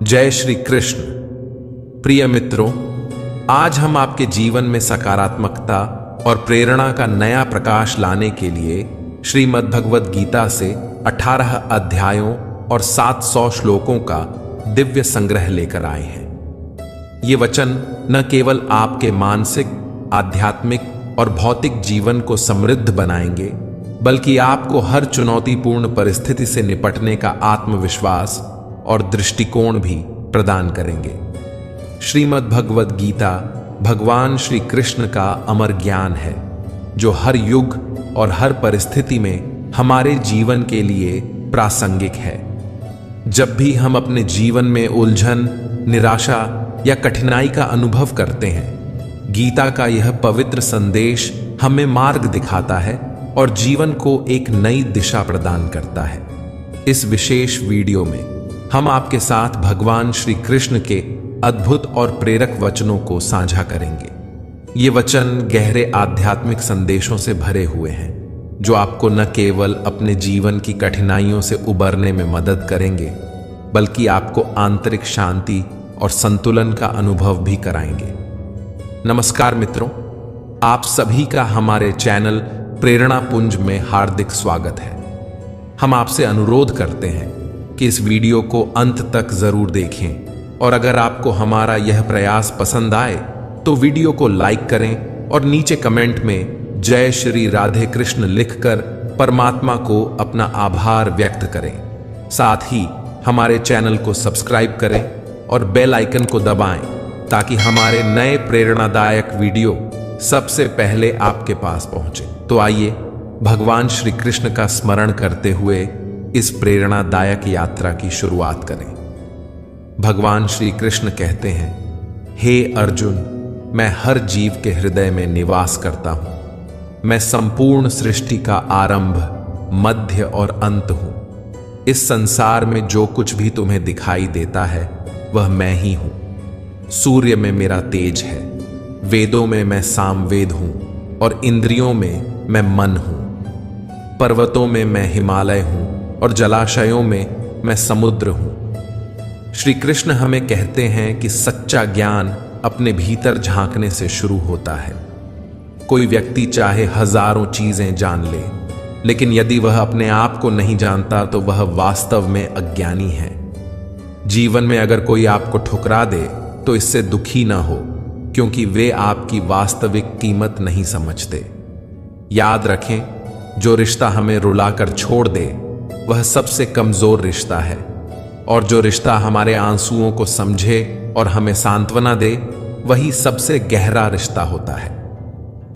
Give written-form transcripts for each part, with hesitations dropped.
जय श्री कृष्ण। प्रिय मित्रों, आज हम आपके जीवन में सकारात्मकता और प्रेरणा का नया प्रकाश लाने के लिए श्रीमद् भगवद गीता से 18 अध्यायों और 700 श्लोकों का दिव्य संग्रह लेकर आए हैं। ये वचन न केवल आपके मानसिक, आध्यात्मिक और भौतिक जीवन को समृद्ध बनाएंगे, बल्कि आपको हर चुनौतीपूर्ण परिस्थिति से निपटने का आत्मविश्वास और दृष्टिकोण भी प्रदान करेंगे। श्रीमद् भगवद गीता भगवान श्री कृष्ण का अमर ज्ञान है, जो हर युग और हर परिस्थिति में हमारे जीवन के लिए प्रासंगिक है। जब भी हम अपने जीवन में उलझन, निराशा या कठिनाई का अनुभव करते हैं, गीता का यह पवित्र संदेश हमें मार्ग दिखाता है और जीवन को एक नई दिशा प्रदान करता है। इस विशेष वीडियो में हम आपके साथ भगवान श्री कृष्ण के अद्भुत और प्रेरक वचनों को साझा करेंगे। ये वचन गहरे आध्यात्मिक संदेशों से भरे हुए हैं, जो आपको न केवल अपने जीवन की कठिनाइयों से उबरने में मदद करेंगे, बल्कि आपको आंतरिक शांति और संतुलन का अनुभव भी कराएंगे। नमस्कार मित्रों, आप सभी का हमारे चैनल प्रेरणा पुंज में हार्दिक स्वागत है। हम आपसे अनुरोध करते हैं कि इस वीडियो को अंत तक जरूर देखें, और अगर आपको हमारा यह प्रयास पसंद आए तो वीडियो को लाइक करें और नीचे कमेंट में जय श्री राधे कृष्ण लिखकर परमात्मा को अपना आभार व्यक्त करें। साथ ही हमारे चैनल को सब्सक्राइब करें और बेल आइकन को दबाएं, ताकि हमारे नए प्रेरणादायक वीडियो सबसे पहले आपके पास पहुंचे। तो आइए भगवान श्री कृष्ण का स्मरण करते हुए इस प्रेरणादायक यात्रा की शुरुआत करें। भगवान श्री कृष्ण कहते हैं, हे अर्जुन, मैं हर जीव के हृदय में निवास करता हूं। मैं संपूर्ण सृष्टि का आरंभ, मध्य और अंत हूं। इस संसार में जो कुछ भी तुम्हें दिखाई देता है वह मैं ही हूं। सूर्य में मेरा तेज है, वेदों में मैं सामवेद हूं और इंद्रियों में मैं मन हूं। पर्वतों में मैं हिमालय हूं और जलाशयों में मैं समुद्र हूं। श्री कृष्ण हमें कहते हैं कि सच्चा ज्ञान अपने भीतर झांकने से शुरू होता है। कोई व्यक्ति चाहे हजारों चीजें जान ले, लेकिन यदि वह अपने आप को नहीं जानता तो वह वास्तव में अज्ञानी है। जीवन में अगर कोई आपको ठुकरा दे तो इससे दुखी ना हो, क्योंकि वे आपकी वास्तविक कीमत नहीं समझते। याद रखें, जो रिश्ता हमें रुलाकर छोड़ दे वह सबसे कमजोर रिश्ता है, और जो रिश्ता हमारे आंसुओं को समझे और हमें सांत्वना दे वही सबसे गहरा रिश्ता होता है।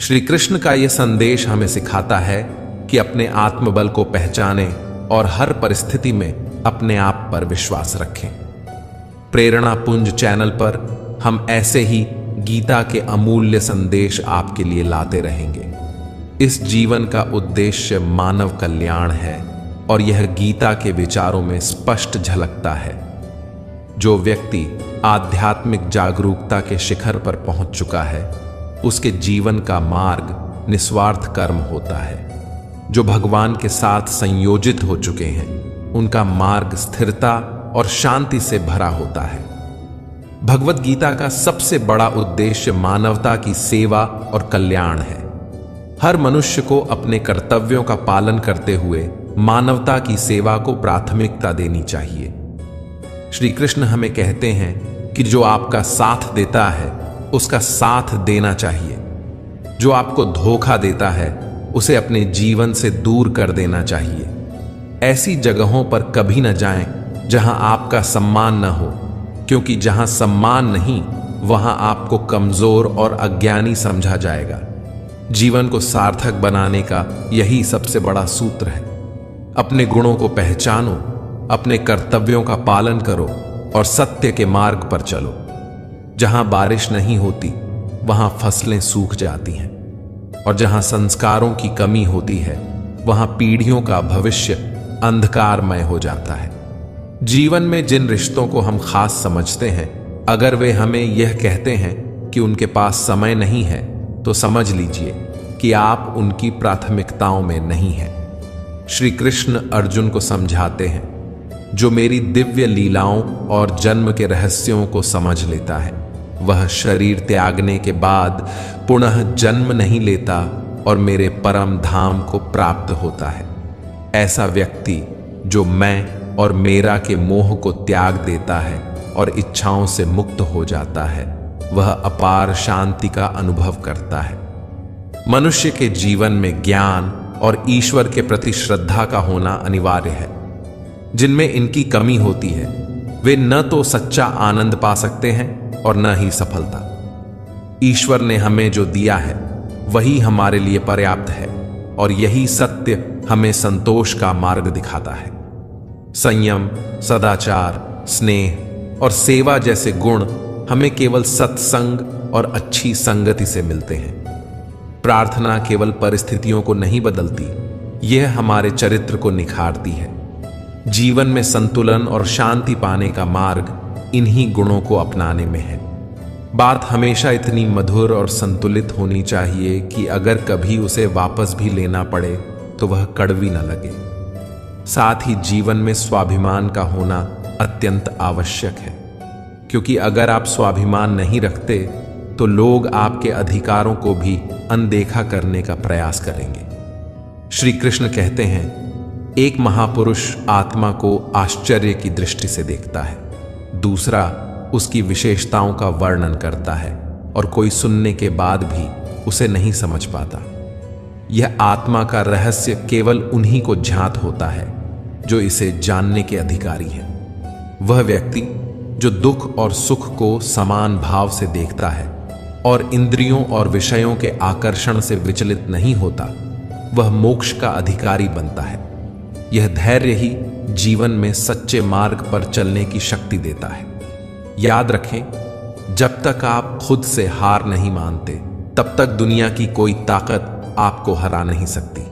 श्री कृष्ण का यह संदेश हमें सिखाता है कि अपने आत्मबल को पहचानें और हर परिस्थिति में अपने आप पर विश्वास रखें। प्रेरणा पुंज चैनल पर हम ऐसे ही गीता के अमूल्य संदेश आपके लिए लाते रहेंगे। इस जीवन का उद्देश्य मानव कल्याण है, और यह गीता के विचारों में स्पष्ट झलकता है। जो व्यक्ति आध्यात्मिक जागरूकता के शिखर पर पहुंच चुका है, उसके जीवन का मार्ग निस्वार्थ कर्म होता है। जो भगवान के साथ संयोजित हो चुके हैं, उनका मार्ग स्थिरता और शांति से भरा होता है। भगवद गीता का सबसे बड़ा उद्देश्य मानवता की सेवा और कल्याण है। हर मनुष्य को अपने कर्तव्यों का पालन करते हुए मानवता की सेवा को प्राथमिकता देनी चाहिए। श्री कृष्ण हमें कहते हैं कि जो आपका साथ देता है उसका साथ देना चाहिए। जो आपको धोखा देता है उसे अपने जीवन से दूर कर देना चाहिए। ऐसी जगहों पर कभी न जाएं जहां आपका सम्मान न हो, क्योंकि जहां सम्मान नहीं वहां आपको कमजोर और अज्ञानी समझा जाएगा। जीवन को सार्थक बनाने का यही सबसे बड़ा सूत्र है। अपने गुणों को पहचानो, अपने कर्तव्यों का पालन करो और सत्य के मार्ग पर चलो। जहां बारिश नहीं होती वहां फसलें सूख जाती हैं, और जहां संस्कारों की कमी होती है वहां पीढ़ियों का भविष्य अंधकारमय हो जाता है। जीवन में जिन रिश्तों को हम खास समझते हैं, अगर वे हमें यह कहते हैं कि उनके पास समय नहीं है, तो समझ लीजिए कि आप उनकी प्राथमिकताओं में नहीं हैं। श्री कृष्ण अर्जुन को समझाते हैं, जो मेरी दिव्य लीलाओं और जन्म के रहस्यों को समझ लेता है वह शरीर त्यागने के बाद पुनः जन्म नहीं लेता और मेरे परम धाम को प्राप्त होता है। ऐसा व्यक्ति जो मैं और मेरा के मोह को त्याग देता है और इच्छाओं से मुक्त हो जाता है वह अपार शांति का अनुभव करता है। मनुष्य के जीवन में ज्ञान और ईश्वर के प्रति श्रद्धा का होना अनिवार्य है। जिनमें इनकी कमी होती है वे न तो सच्चा आनंद पा सकते हैं और न ही सफलता। ईश्वर ने हमें जो दिया है वही हमारे लिए पर्याप्त है और यही सत्य हमें संतोष का मार्ग दिखाता है। संयम, सदाचार, स्नेह और सेवा जैसे गुण हमें केवल सत्संग और अच्छी संगति से मिलते हैं। प्रार्थना केवल परिस्थितियों को नहीं बदलती, यह हमारे चरित्र को निखारती है। जीवन में संतुलन और शांति पाने का मार्ग इन्हीं गुणों को अपनाने में है। बात हमेशा इतनी मधुर और संतुलित होनी चाहिए कि अगर कभी उसे वापस भी लेना पड़े तो वह कड़वी न लगे। साथ ही जीवन में स्वाभिमान का होना अत्यंत आवश्यक है, क्योंकि अगर आप स्वाभिमान नहीं रखते तो लोग आपके अधिकारों को भी अनदेखा करने का प्रयास करेंगे। श्री कृष्ण कहते हैं, एक महापुरुष आत्मा को आश्चर्य की दृष्टि से देखता है, दूसरा उसकी विशेषताओं का वर्णन करता है और कोई सुनने के बाद भी उसे नहीं समझ पाता। यह आत्मा का रहस्य केवल उन्हीं को ज्ञात होता है जो इसे जानने के अधिकारी है। वह व्यक्ति जो दुख और सुख को समान भाव से देखता है और इंद्रियों और विषयों के आकर्षण से विचलित नहीं होता वह मोक्ष का अधिकारी बनता है। यह धैर्य ही जीवन में सच्चे मार्ग पर चलने की शक्ति देता है। याद रखें, जब तक आप खुद से हार नहीं मानते तब तक दुनिया की कोई ताकत आपको हरा नहीं सकती।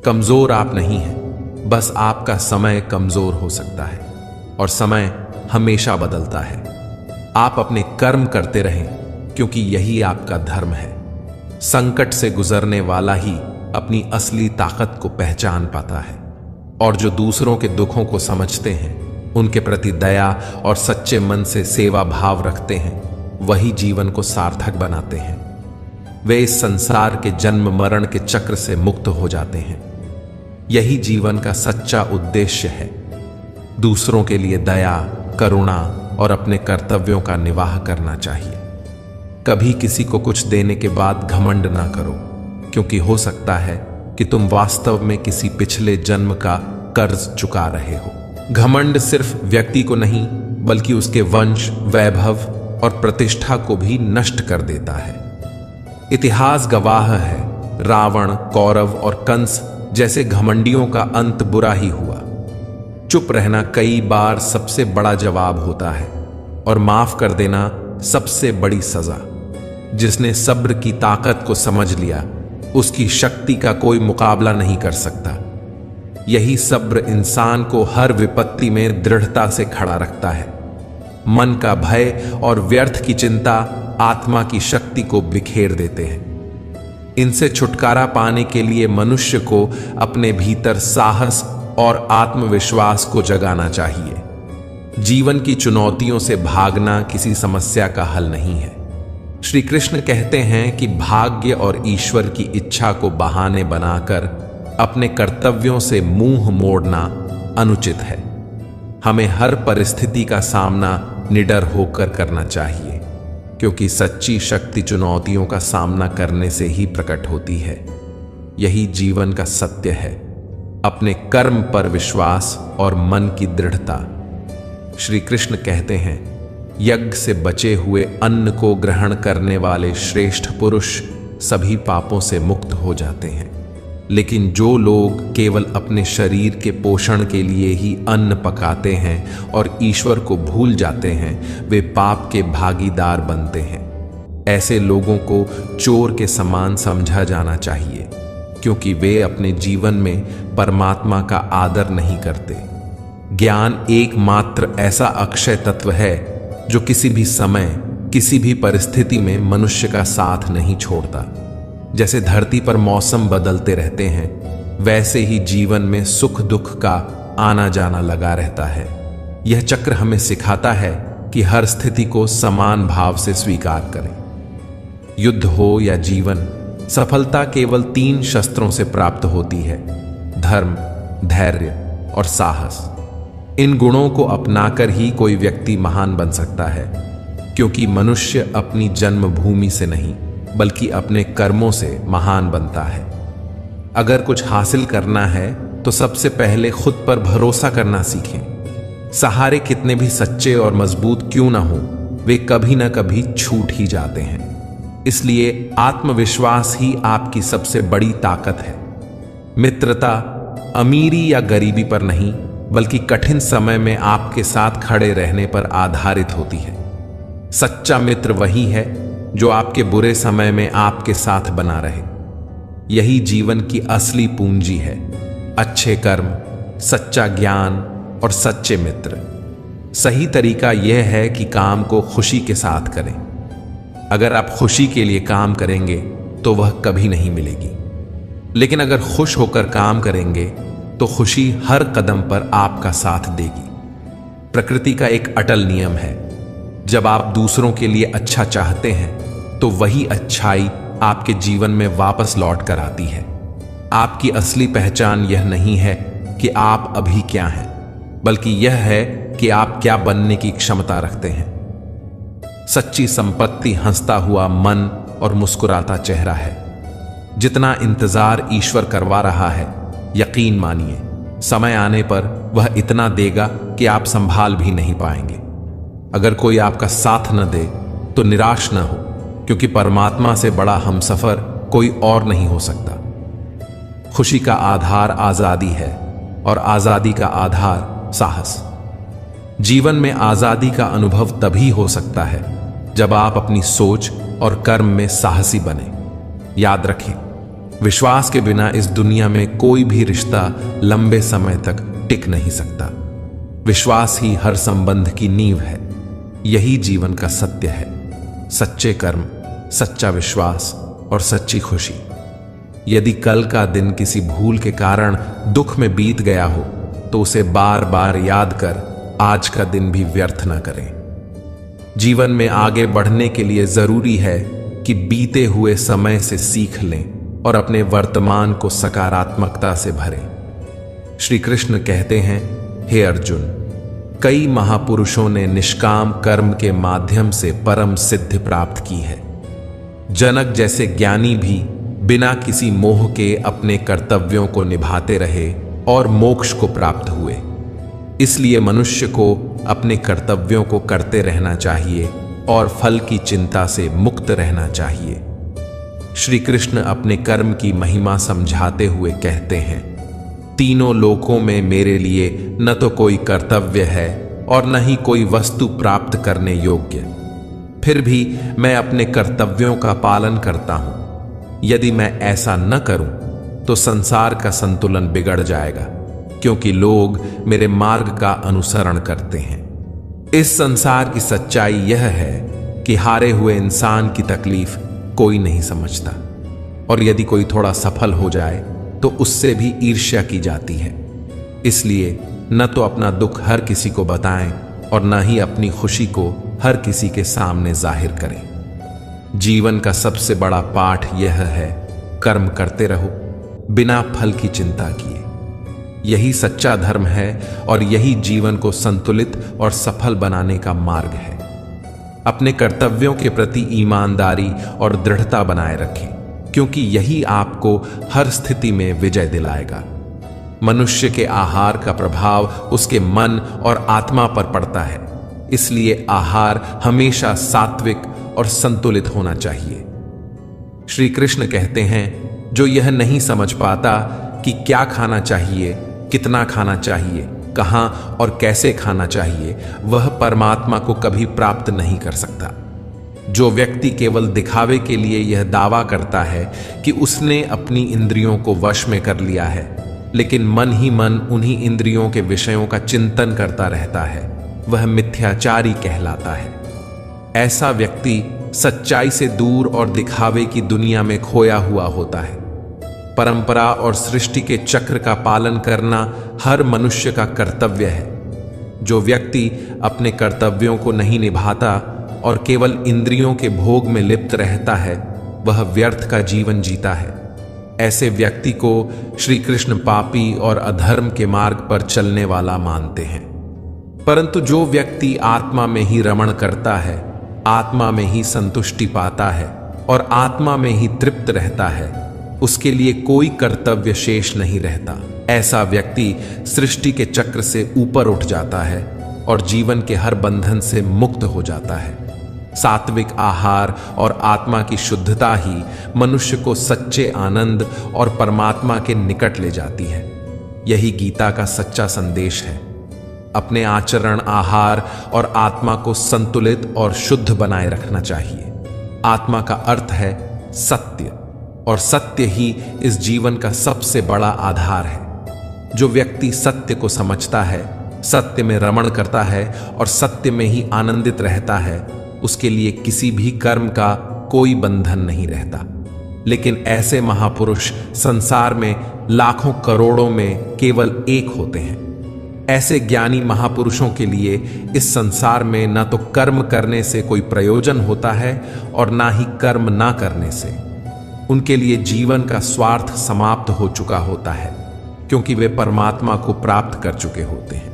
कमजोर आप नहीं हैं, बस आपका समय कमजोर हो सकता है और समय हमेशा बदलता है। आप अपने कर्म करते रहें क्योंकि यही आपका धर्म है। संकट से गुजरने वाला ही अपनी असली ताकत को पहचान पाता है और जो दूसरों के दुखों को समझते हैं, उनके प्रति दया और सच्चे मन से सेवा भाव रखते हैं, वही जीवन को सार्थक बनाते हैं। वे इस संसार के जन्म मरण के चक्र से मुक्त हो जाते हैं। यही जीवन का सच्चा उद्देश्य है। दूसरों के लिए दया, करुणा और अपने कर्तव्यों का निर्वाह करना चाहिए। कभी किसी को कुछ देने के बाद घमंड ना करो, क्योंकि हो सकता है कि तुम वास्तव में किसी पिछले जन्म का कर्ज चुका रहे हो। घमंड सिर्फ व्यक्ति को नहीं बल्कि उसके वंश, वैभव और प्रतिष्ठा को भी नष्ट कर देता है। इतिहास गवाह है, रावण, कौरव और कंस जैसे घमंडियों का अंत बुरा ही हुआ। चुप रहना कई बार सबसे बड़ा जवाब होता है और माफ कर देना सबसे बड़ी सजा। जिसने सब्र की ताकत को समझ लिया उसकी शक्ति का कोई मुकाबला नहीं कर सकता। यही सब्र इंसान को हर विपत्ति में दृढ़ता से खड़ा रखता है। मन का भय और व्यर्थ की चिंता आत्मा की शक्ति को बिखेर देते हैं। इनसे छुटकारा पाने के लिए मनुष्य को अपने भीतर साहस और आत्मविश्वास को जगाना चाहिए। जीवन की चुनौतियों से भागना किसी समस्या का हल नहीं है। श्री कृष्ण कहते हैं कि भाग्य और ईश्वर की इच्छा को बहाने बनाकर अपने कर्तव्यों से मुंह मोड़ना अनुचित है। हमें हर परिस्थिति का सामना निडर होकर करना चाहिए, क्योंकि सच्ची शक्ति चुनौतियों का सामना करने से ही प्रकट होती है। यही जीवन का सत्य है, अपने कर्म पर विश्वास और मन की दृढ़ता। श्री कृष्ण कहते हैं, यज्ञ से बचे हुए अन्न को ग्रहण करने वाले श्रेष्ठ पुरुष सभी पापों से मुक्त हो जाते हैं। लेकिन जो लोग केवल अपने शरीर के पोषण के लिए ही अन्न पकाते हैं और ईश्वर को भूल जाते हैं, वे पाप के भागीदार बनते हैं। ऐसे लोगों को चोर के समान समझा जाना चाहिए, क्योंकि वे अपने जीवन में परमात्मा का आदर नहीं करते। ज्ञान एकमात्र ऐसा अक्षय तत्व है जो किसी भी समय, किसी भी परिस्थिति में मनुष्य का साथ नहीं छोड़ता। जैसे धरती पर मौसम बदलते रहते हैं, वैसे ही जीवन में सुख दुख का आना जाना लगा रहता है। यह चक्र हमें सिखाता है कि हर स्थिति को समान भाव से स्वीकार करें। युद्ध हो या जीवन, सफलता केवल 3 शस्त्रों से प्राप्त होती है: धर्म, धैर्य और साहस। इन गुणों को अपनाकर ही कोई व्यक्ति महान बन सकता है, क्योंकि मनुष्य अपनी जन्मभूमि से नहीं बल्कि अपने कर्मों से महान बनता है। अगर कुछ हासिल करना है तो सबसे पहले खुद पर भरोसा करना सीखें। सहारे कितने भी सच्चे और मजबूत क्यों ना हो, वे कभी ना कभी छूट ही जाते हैं। इसलिए आत्मविश्वास ही आपकी सबसे बड़ी ताकत है। मित्रता अमीरी या गरीबी पर नहीं बल्कि कठिन समय में आपके साथ खड़े रहने पर आधारित होती है। सच्चा मित्र वही है जो आपके बुरे समय में आपके साथ बना रहे। यही जीवन की असली पूंजी है: अच्छे कर्म, सच्चा ज्ञान और सच्चे मित्र। सही तरीका यह है कि काम को खुशी के साथ करें। अगर आप खुशी के लिए काम करेंगे तो वह कभी नहीं मिलेगी, लेकिन अगर खुश होकर काम करेंगे तो खुशी हर कदम पर आपका साथ देगी। प्रकृति का एक अटल नियम है: जब आप दूसरों के लिए अच्छा चाहते हैं तो वही अच्छाई आपके जीवन में वापस लौट कर आती है। आपकी असली पहचान यह नहीं है कि आप अभी क्या हैं, बल्कि यह है कि आप क्या बनने की क्षमता रखते हैं। सच्ची संपत्ति हंसता हुआ मन और मुस्कुराता चेहरा है। जितना इंतजार ईश्वर करवा रहा है, यकीन मानिए समय आने पर वह इतना देगा कि आप संभाल भी नहीं पाएंगे। अगर कोई आपका साथ न दे तो निराश न हो, क्योंकि परमात्मा से बड़ा हमसफर कोई और नहीं हो सकता। खुशी का आधार आजादी है और आजादी का आधार साहस। जीवन में आजादी का अनुभव तभी हो सकता है जब आप अपनी सोच और कर्म में साहसी बने। याद रखें, विश्वास के बिना इस दुनिया में कोई भी रिश्ता लंबे समय तक टिक नहीं सकता। विश्वास ही हर संबंध की नींव है। यही जीवन का सत्य है: सच्चे कर्म, सच्चा विश्वास और सच्ची खुशी। यदि कल का दिन किसी भूल के कारण दुख में बीत गया हो तो उसे बार बार याद कर आज का दिन भी व्यर्थ न करें। जीवन में आगे बढ़ने के लिए जरूरी है कि बीते हुए समय से सीख लें और अपने वर्तमान को सकारात्मकता से भरें। श्री कृष्ण कहते हैं, हे अर्जुन, कई महापुरुषों ने निष्काम कर्म के माध्यम से परम सिद्धि प्राप्त की है। जनक जैसे ज्ञानी भी बिना किसी मोह के अपने कर्तव्यों को निभाते रहे और मोक्ष को प्राप्त हुए। इसलिए मनुष्य को अपने कर्तव्यों को करते रहना चाहिए और फल की चिंता से मुक्त रहना चाहिए। श्री कृष्ण अपने कर्म की महिमा समझाते हुए कहते हैं, तीनों लोकों में मेरे लिए न तो कोई कर्तव्य है और न ही कोई वस्तु प्राप्त करने योग्य। फिर भी मैं अपने कर्तव्यों का पालन करता हूं। यदि मैं ऐसा न करूं तो संसार का संतुलन बिगड़ जाएगा, क्योंकि लोग मेरे मार्ग का अनुसरण करते हैं। इस संसार की सच्चाई यह है कि हारे हुए इंसान की तकलीफ कोई नहीं समझता, और यदि कोई थोड़ा सफल हो जाए तो उससे भी ईर्ष्या की जाती है। इसलिए न तो अपना दुख हर किसी को बताएं और न ही अपनी खुशी को हर किसी के सामने जाहिर करें। जीवन का सबसे बड़ा पाठ यह है, कर्म करते रहो बिना फल की चिंता किए। यही सच्चा धर्म है और यही जीवन को संतुलित और सफल बनाने का मार्ग है। अपने कर्तव्यों के प्रति ईमानदारी और दृढ़ता बनाए रखें, क्योंकि यही आपको हर स्थिति में विजय दिलाएगा। मनुष्य के आहार का प्रभाव उसके मन और आत्मा पर पड़ता है, इसलिए आहार हमेशा सात्विक और संतुलित होना चाहिए। श्री कृष्ण कहते हैं, जो यह नहीं समझ पाता कि क्या खाना चाहिए, कितना खाना चाहिए, कहां और कैसे खाना चाहिए, वह परमात्मा को कभी प्राप्त नहीं कर सकता। जो व्यक्ति केवल दिखावे के लिए यह दावा करता है कि उसने अपनी इंद्रियों को वश में कर लिया है, लेकिन मन ही मन उन्हीं इंद्रियों के विषयों का चिंतन करता रहता है, वह मिथ्याचारी कहलाता है। ऐसा व्यक्ति सच्चाई से दूर और दिखावे की दुनिया में खोया हुआ होता है। परंपरा और सृष्टि के चक्र का पालन करना हर मनुष्य का कर्तव्य है। जो व्यक्ति अपने कर्तव्यों को नहीं निभाता और केवल इंद्रियों के भोग में लिप्त रहता है, वह व्यर्थ का जीवन जीता है। ऐसे व्यक्ति को श्री कृष्ण पापी और अधर्म के मार्ग पर चलने वाला मानते हैं। परंतु जो व्यक्ति आत्मा में ही रमण करता है, आत्मा में ही संतुष्टि पाता है और आत्मा में ही तृप्त रहता है, उसके लिए कोई कर्तव्य शेष नहीं रहता। ऐसा व्यक्ति सृष्टि के चक्र से ऊपर उठ जाता है और जीवन के हर बंधन से मुक्त हो जाता है। सात्विक आहार और आत्मा की शुद्धता ही मनुष्य को सच्चे आनंद और परमात्मा के निकट ले जाती है। यही गीता का सच्चा संदेश है। अपने आचरण, आहार और आत्मा को संतुलित और शुद्ध बनाए रखना चाहिए। आत्मा का अर्थ है सत्य, और सत्य ही इस जीवन का सबसे बड़ा आधार है। जो व्यक्ति सत्य को समझता है, सत्य में रमण करता है और सत्य में ही आनंदित रहता है, उसके लिए किसी भी कर्म का कोई बंधन नहीं रहता। लेकिन ऐसे महापुरुष संसार में लाखों करोड़ों में केवल एक होते हैं। ऐसे ज्ञानी महापुरुषों के लिए इस संसार में न तो कर्म करने से कोई प्रयोजन होता है और ना ही कर्म ना करने से। उनके लिए जीवन का स्वार्थ समाप्त हो चुका होता है, क्योंकि वे परमात्मा को प्राप्त कर चुके होते हैं।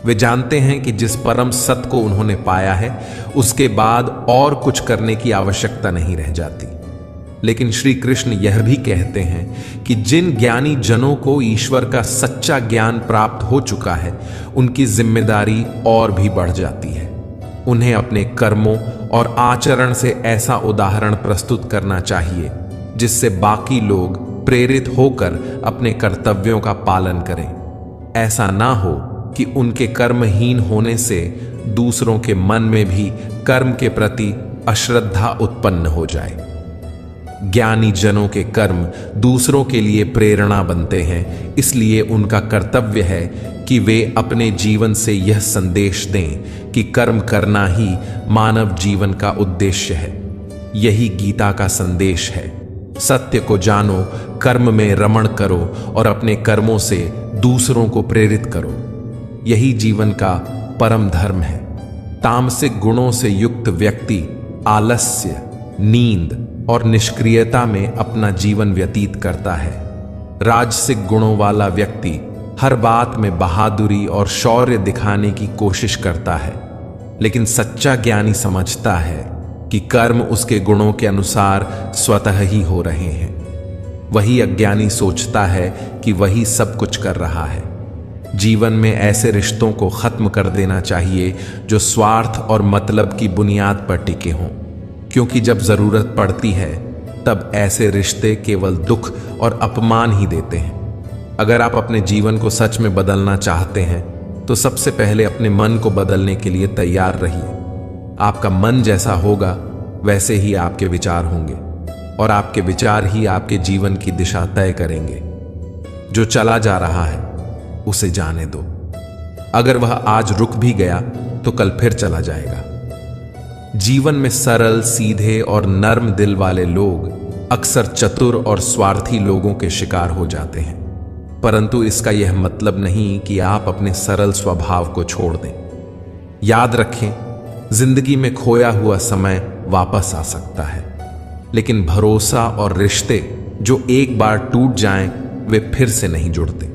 वे जानते हैं कि जिस परम सत्य को उन्होंने पाया है, उसके बाद और कुछ करने की आवश्यकता नहीं रह जाती। लेकिन श्री कृष्ण यह भी कहते हैं कि जिन ज्ञानी जनों को ईश्वर का सच्चा ज्ञान प्राप्त हो चुका है, उनकी जिम्मेदारी और भी बढ़ जाती है। उन्हें अपने कर्मों और आचरण से ऐसा उदाहरण प्रस्तुत करना चाहिए जिससे बाकी लोग प्रेरित होकर अपने कर्तव्यों का पालन करें। ऐसा ना हो कि उनके कर्महीन होने से दूसरों के मन में भी कर्म के प्रति अश्रद्धा उत्पन्न हो जाए। ज्ञानी जनों के कर्म दूसरों के लिए प्रेरणा बनते हैं, इसलिए उनका कर्तव्य है कि वे अपने जीवन से यह संदेश दें कि कर्म करना ही मानव जीवन का उद्देश्य है। यही गीता का संदेश है। सत्य को जानो, कर्म में रमण करो और अपने कर्मों से दूसरों को प्रेरित करो। यही जीवन का परम धर्म है। तामसिक गुणों से युक्त व्यक्ति आलस्य, नींद और निष्क्रियता में अपना जीवन व्यतीत करता है। राजसिक गुणों वाला व्यक्ति हर बात में बहादुरी और शौर्य दिखाने की कोशिश करता है, लेकिन सच्चा ज्ञानी समझता है कि कर्म उसके गुणों के अनुसार स्वतः ही हो रहे हैं। वही अज्ञानी सोचता है कि वही सब कुछ कर रहा है। जीवन में ऐसे रिश्तों को खत्म कर देना चाहिए जो स्वार्थ और मतलब की बुनियाद पर टिके हों, क्योंकि जब जरूरत पड़ती है तब ऐसे रिश्ते केवल दुख और अपमान ही देते हैं। अगर आप अपने जीवन को सच में बदलना चाहते हैं तो सबसे पहले अपने मन को बदलने के लिए तैयार रहिए। आपका मन जैसा होगा वैसे ही आपके विचार होंगे, और आपके विचार ही आपके जीवन की दिशा तय करेंगे। जो चला जा रहा है उसे जाने दो। अगर वह आज रुक भी गया तो कल फिर चला जाएगा। जीवन में सरल, सीधे और नर्म दिल वाले लोग अक्सर चतुर और स्वार्थी लोगों के शिकार हो जाते हैं। परंतु इसका यह मतलब नहीं कि आप अपने सरल स्वभाव को छोड़ दें। याद रखें, जिंदगी में खोया हुआ समय वापस आ सकता है, लेकिन भरोसा और रिश्ते जो एक बार टूट जाएं, वे फिर से नहीं जुड़ते।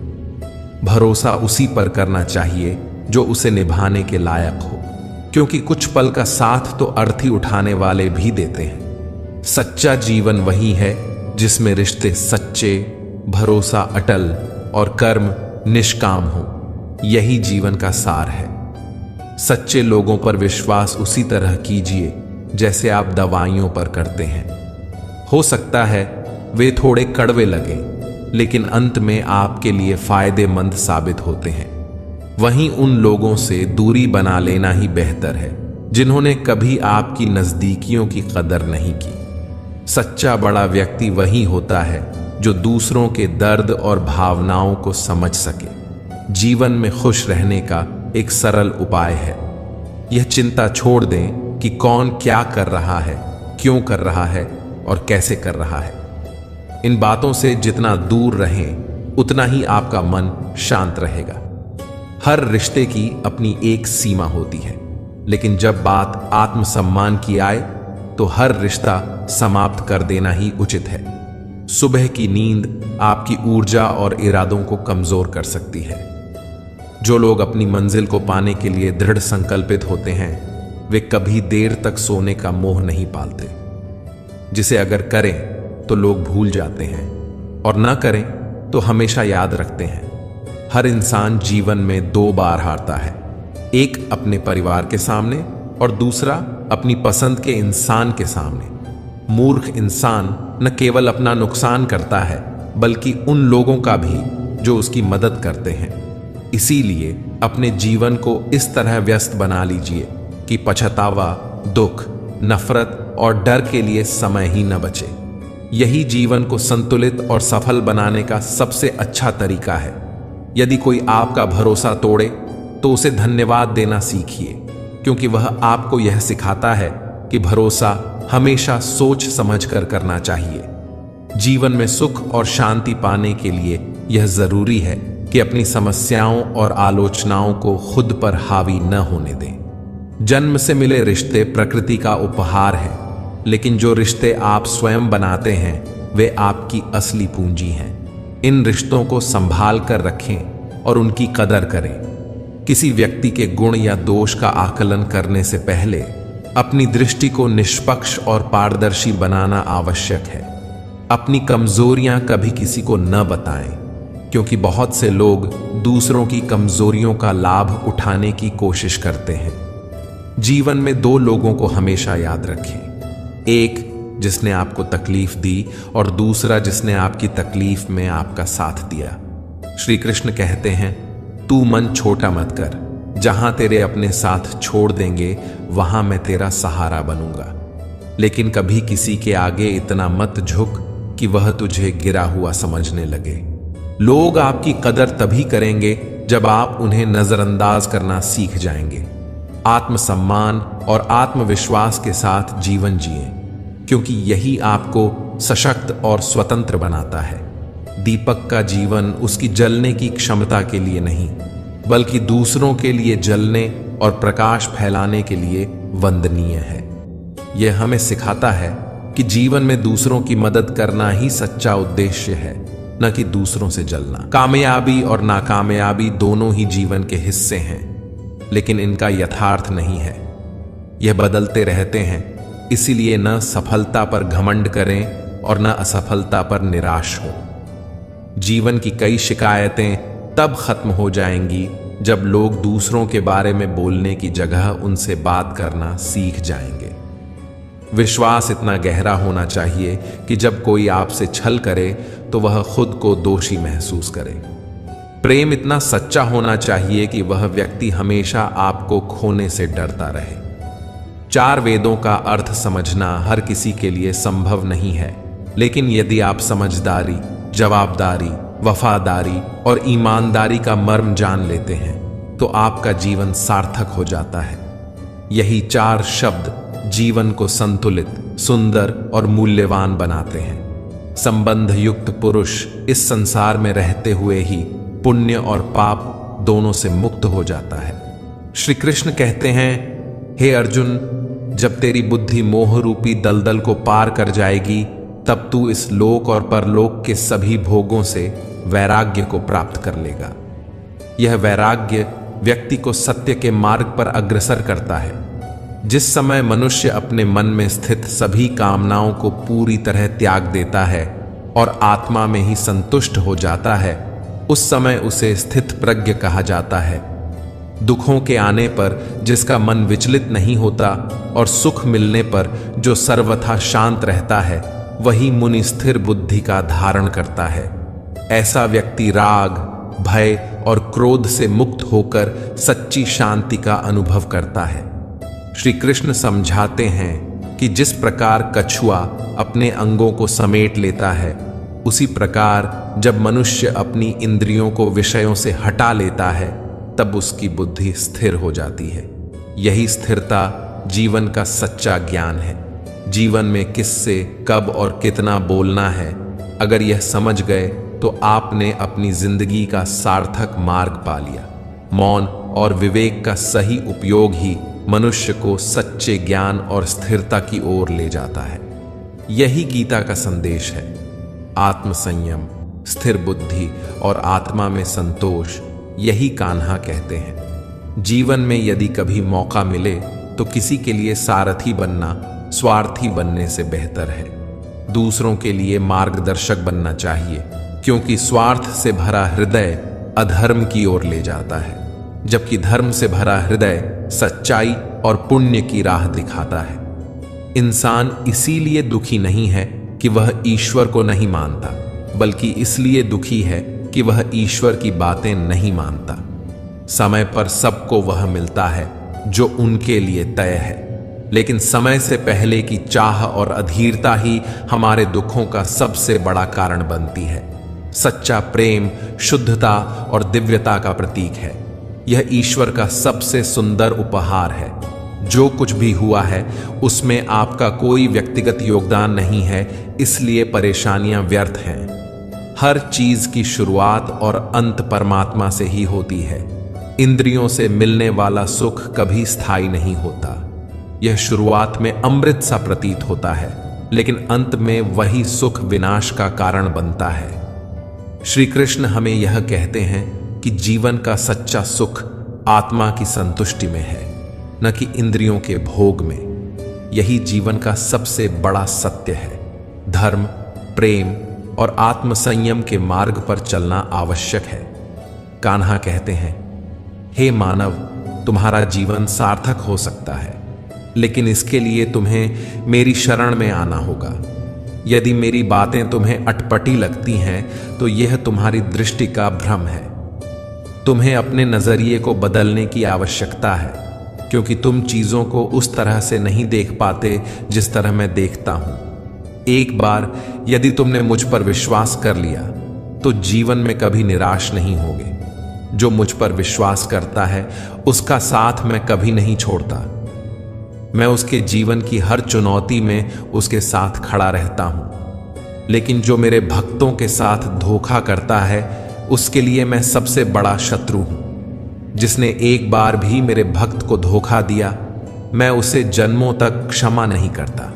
भरोसा उसी पर करना चाहिए जो उसे निभाने के लायक हो, क्योंकि कुछ पल का साथ तो अर्थी उठाने वाले भी देते हैं। सच्चा जीवन वही है जिसमें रिश्ते सच्चे, भरोसा अटल और कर्म निष्काम हो। यही जीवन का सार है। सच्चे लोगों पर विश्वास उसी तरह कीजिए जैसे आप दवाइयों पर करते हैं। हो सकता है वे थोड़े कड़वे लगें, लेकिन अंत में आपके लिए फायदेमंद साबित होते हैं। वहीं उन लोगों से दूरी बना लेना ही बेहतर है जिन्होंने कभी आपकी नजदीकियों की कदर नहीं की। सच्चा बड़ा व्यक्ति वही होता है जो दूसरों के दर्द और भावनाओं को समझ सके। जीवन में खुश रहने का एक सरल उपाय है। यह चिंता छोड़ दें कि कौन क्या कर रहा है, क्यों कर रहा है और कैसे कर रहा है। इन बातों से जितना दूर रहें उतना ही आपका मन शांत रहेगा। हर रिश्ते की अपनी एक सीमा होती है, लेकिन जब बात आत्मसम्मान की आए तो हर रिश्ता समाप्त कर देना ही उचित है। सुबह की नींद आपकी ऊर्जा और इरादों को कमजोर कर सकती है। जो लोग अपनी मंजिल को पाने के लिए दृढ़ संकल्पित होते हैं वे कभी देर तक सोने का मोह नहीं पालते। जिसे अगर करें तो लोग भूल जाते हैं और ना करें तो हमेशा याद रखते हैं। हर इंसान जीवन में 2 बार हारता है, एक अपने परिवार के सामने और दूसरा अपनी पसंद के इंसान के सामने। मूर्ख इंसान न केवल अपना नुकसान करता है बल्कि उन लोगों का भी जो उसकी मदद करते हैं। इसीलिए अपने जीवन को इस तरह व्यस्त बना लीजिए कि पछतावा, दुख, नफरत और डर के लिए समय ही न बचे। यही जीवन को संतुलित और सफल बनाने का सबसे अच्छा तरीका है। यदि कोई आपका भरोसा तोड़े तो उसे धन्यवाद देना सीखिए, क्योंकि वह आपको यह सिखाता है कि भरोसा हमेशा सोच समझकर करना चाहिए। जीवन में सुख और शांति पाने के लिए यह जरूरी है कि अपनी समस्याओं और आलोचनाओं को खुद पर हावी न होने दें। जन्म से मिले रिश्ते प्रकृति का उपहार है, लेकिन जो रिश्ते आप स्वयं बनाते हैं वे आपकी असली पूंजी हैं। इन रिश्तों को संभाल कर रखें और उनकी कदर करें। किसी व्यक्ति के गुण या दोष का आकलन करने से पहले अपनी दृष्टि को निष्पक्ष और पारदर्शी बनाना आवश्यक है। अपनी कमजोरियां कभी किसी को न बताएं, क्योंकि बहुत से लोग दूसरों की कमजोरियों का लाभ उठाने की कोशिश करते हैं। जीवन में 2 लोगों को हमेशा याद रखें, एक जिसने आपको तकलीफ दी और दूसरा जिसने आपकी तकलीफ में आपका साथ दिया। श्री कृष्ण कहते हैं, तू मन छोटा मत कर, जहां तेरे अपने साथ छोड़ देंगे वहां मैं तेरा सहारा बनूंगा। लेकिन कभी किसी के आगे इतना मत झुक कि वह तुझे गिरा हुआ समझने लगे। लोग आपकी कदर तभी करेंगे जब आप उन्हें नजरअंदाज करना सीख जाएंगे। आत्मसम्मान और आत्मविश्वास के साथ जीवन जिएं, क्योंकि यही आपको सशक्त और स्वतंत्र बनाता है। दीपक का जीवन उसकी जलने की क्षमता के लिए नहीं, बल्कि दूसरों के लिए जलने और प्रकाश फैलाने के लिए वंदनीय है। यह हमें सिखाता है कि जीवन में दूसरों की मदद करना ही सच्चा उद्देश्य है, न कि दूसरों से जलना। कामयाबी और नाकामयाबी दोनों ही जीवन के हिस्से हैं, लेकिन इनका यथार्थ नहीं है। यह बदलते रहते हैं, इसीलिए न सफलता पर घमंड करें और न असफलता पर निराश हो। जीवन की कई शिकायतें तब खत्म हो जाएंगी जब लोग दूसरों के बारे में बोलने की जगह उनसे बात करना सीख जाएंगे। विश्वास इतना गहरा होना चाहिए कि जब कोई आपसे छल करे तो वह खुद को दोषी महसूस करे। प्रेम इतना सच्चा होना चाहिए कि वह व्यक्ति हमेशा आपको खोने से डरता रहे। 4 वेदों का अर्थ समझना हर किसी के लिए संभव नहीं है, लेकिन यदि आप समझदारी, जवाबदारी, वफादारी और ईमानदारी का मर्म जान लेते हैं तो आपका जीवन सार्थक हो जाता है। यही 4 शब्द जीवन को संतुलित, सुंदर और मूल्यवान बनाते हैं। संबंध युक्त पुरुष इस संसार में रहते हुए ही पुण्य और पाप दोनों से मुक्त हो जाता है। श्री कृष्ण कहते हैं, हे अर्जुन, जब तेरी बुद्धि मोह रूपी दलदल को पार कर जाएगी तब तू इस लोक और परलोक के सभी भोगों से वैराग्य को प्राप्त कर लेगा। यह वैराग्य व्यक्ति को सत्य के मार्ग पर अग्रसर करता है। जिस समय मनुष्य अपने मन में स्थित सभी कामनाओं को पूरी तरह त्याग देता है और आत्मा में ही संतुष्ट हो जाता है, उस समय उसे स्थित प्रज्ञ कहा जाता है। दुखों के आने पर जिसका मन विचलित नहीं होता और सुख मिलने पर जो सर्वथा शांत रहता है, वही मुनि स्थिर बुद्धि का धारण करता है। ऐसा व्यक्ति राग, भय और क्रोध से मुक्त होकर सच्ची शांति का अनुभव करता है। श्री कृष्ण समझाते हैं कि जिस प्रकार कछुआ अपने अंगों को समेट लेता है, उसी प्रकार जब मनुष्य अपनी इंद्रियों को विषयों से हटा लेता है तब उसकी बुद्धि स्थिर हो जाती है। यही स्थिरता जीवन का सच्चा ज्ञान है। जीवन में किससे, कब और कितना बोलना है अगर यह समझ गए तो आपने अपनी जिंदगी का सार्थक मार्ग पा लिया। मौन और विवेक का सही उपयोग ही मनुष्य को सच्चे ज्ञान और स्थिरता की ओर ले जाता है। यही गीता का संदेश है। आत्मसंयम, स्थिर बुद्धि और आत्मा में संतोष, यही कान्हा कहते हैं। जीवन में यदि कभी मौका मिले तो किसी के लिए सारथी बनना स्वार्थी बनने से बेहतर है। दूसरों के लिए मार्गदर्शक बनना चाहिए, क्योंकि स्वार्थ से भरा हृदय अधर्म की ओर ले जाता है, जबकि धर्म से भरा हृदय सच्चाई और पुण्य की राह दिखाता है। इंसान इसीलिए दुखी नहीं है कि वह ईश्वर को नहीं मानता, बल्कि इसलिए दुखी है कि वह ईश्वर की बातें नहीं मानता। समय पर सबको वह मिलता है जो उनके लिए तय है, लेकिन समय से पहले की चाह और अधीरता ही हमारे दुखों का सबसे बड़ा कारण बनती है। सच्चा प्रेम शुद्धता और दिव्यता का प्रतीक है। यह ईश्वर का सबसे सुंदर उपहार है। जो कुछ भी हुआ है उसमें आपका कोई व्यक्तिगत योगदान नहीं है, इसलिए परेशानियां व्यर्थ हैं। हर चीज की शुरुआत और अंत परमात्मा से ही होती है। इंद्रियों से मिलने वाला सुख कभी स्थायी नहीं होता। यह शुरुआत में अमृत सा प्रतीत होता है, लेकिन अंत में वही सुख विनाश का कारण बनता है। श्री कृष्ण हमें यह कहते हैं कि जीवन का सच्चा सुख आत्मा की संतुष्टि में है, न कि इंद्रियों के भोग में। यही जीवन का सबसे बड़ा सत्य है। धर्म, प्रेम और आत्मसंयम के मार्ग पर चलना आवश्यक है। कान्हा कहते हैं, हे मानव, तुम्हारा जीवन सार्थक हो सकता है, लेकिन इसके लिए तुम्हें मेरी शरण में आना होगा। यदि मेरी बातें तुम्हें अटपटी लगती हैं तो यह तुम्हारी दृष्टि का भ्रम है। तुम्हें अपने नजरिए को बदलने की आवश्यकता है, क्योंकि तुम चीजों को उस तरह से नहीं देख पाते जिस तरह मैं देखता हूं। एक बार यदि तुमने मुझ पर विश्वास कर लिया तो जीवन में कभी निराश नहीं होगे। जो मुझ पर विश्वास करता है उसका साथ मैं कभी नहीं छोड़ता। मैं उसके जीवन की हर चुनौती में उसके साथ खड़ा रहता हूं। लेकिन जो मेरे भक्तों के साथ धोखा करता है उसके लिए मैं सबसे बड़ा शत्रु हूं। जिसने एक बार भी मेरे भक्त को धोखा दिया, मैं उसे जन्मों तक क्षमा नहीं करता।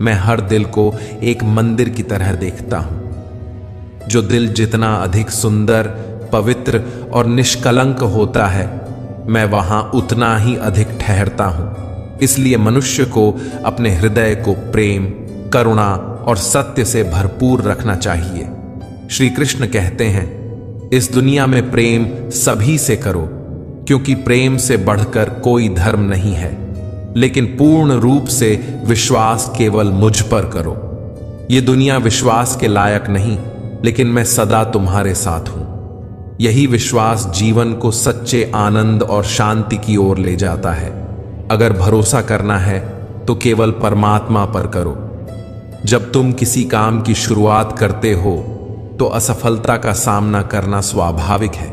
मैं हर दिल को एक मंदिर की तरह देखता हूं। जो दिल जितना अधिक सुंदर, पवित्र और निष्कलंक होता है, मैं वहां उतना ही अधिक ठहरता हूं। इसलिए मनुष्य को अपने हृदय को प्रेम, करुणा और सत्य से भरपूर रखना चाहिए। श्री कृष्ण कहते हैं, इस दुनिया में प्रेम सभी से करो, क्योंकि प्रेम से बढ़कर कोई धर्म नहीं है। लेकिन पूर्ण रूप से विश्वास केवल मुझ पर करो। ये दुनिया विश्वास के लायक नहीं, लेकिन मैं सदा तुम्हारे साथ हूं। यही विश्वास जीवन को सच्चे आनंद और शांति की ओर ले जाता है। अगर भरोसा करना है तो केवल परमात्मा पर करो। जब तुम किसी काम की शुरुआत करते हो तो असफलता का सामना करना स्वाभाविक है।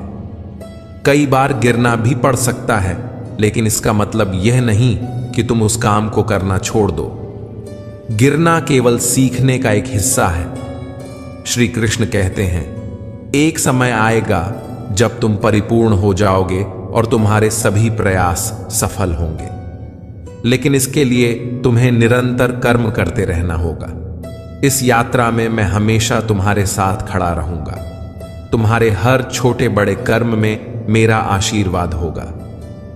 कई बार गिरना भी पड़ सकता है, लेकिन इसका मतलब यह नहीं कि तुम उस काम को करना छोड़ दो। गिरना केवल सीखने का एक हिस्सा है। श्री कृष्ण कहते हैं, एक समय आएगा जब तुम परिपूर्ण हो जाओगे और तुम्हारे सभी प्रयास सफल होंगे। लेकिन इसके लिए तुम्हें निरंतर कर्म करते रहना होगा। इस यात्रा में मैं हमेशा तुम्हारे साथ खड़ा रहूंगा। तुम्हारे हर छोटे बड़े कर्म में मेरा आशीर्वाद होगा।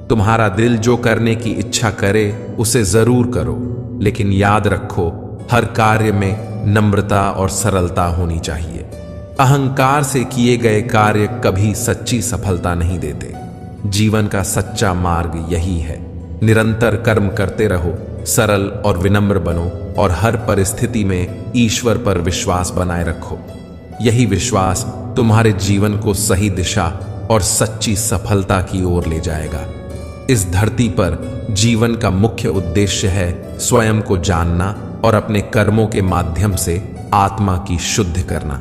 तुम्हारा दिल जो करने की इच्छा करे उसे जरूर करो, लेकिन याद रखो, हर कार्य में नम्रता और सरलता होनी चाहिए। अहंकार से किए गए कार्य कभी सच्ची सफलता नहीं देते। जीवन का सच्चा मार्ग यही है। निरंतर कर्म करते रहो, सरल और विनम्र बनो और हर परिस्थिति में ईश्वर पर विश्वास बनाए रखो। यही विश्वास तुम्हारे जीवन को सही दिशा और सच्ची सफलता की ओर ले जाएगा। इस धरती पर जीवन का मुख्य उद्देश्य है स्वयं को जानना और अपने कर्मों के माध्यम से आत्मा की शुद्धि करना,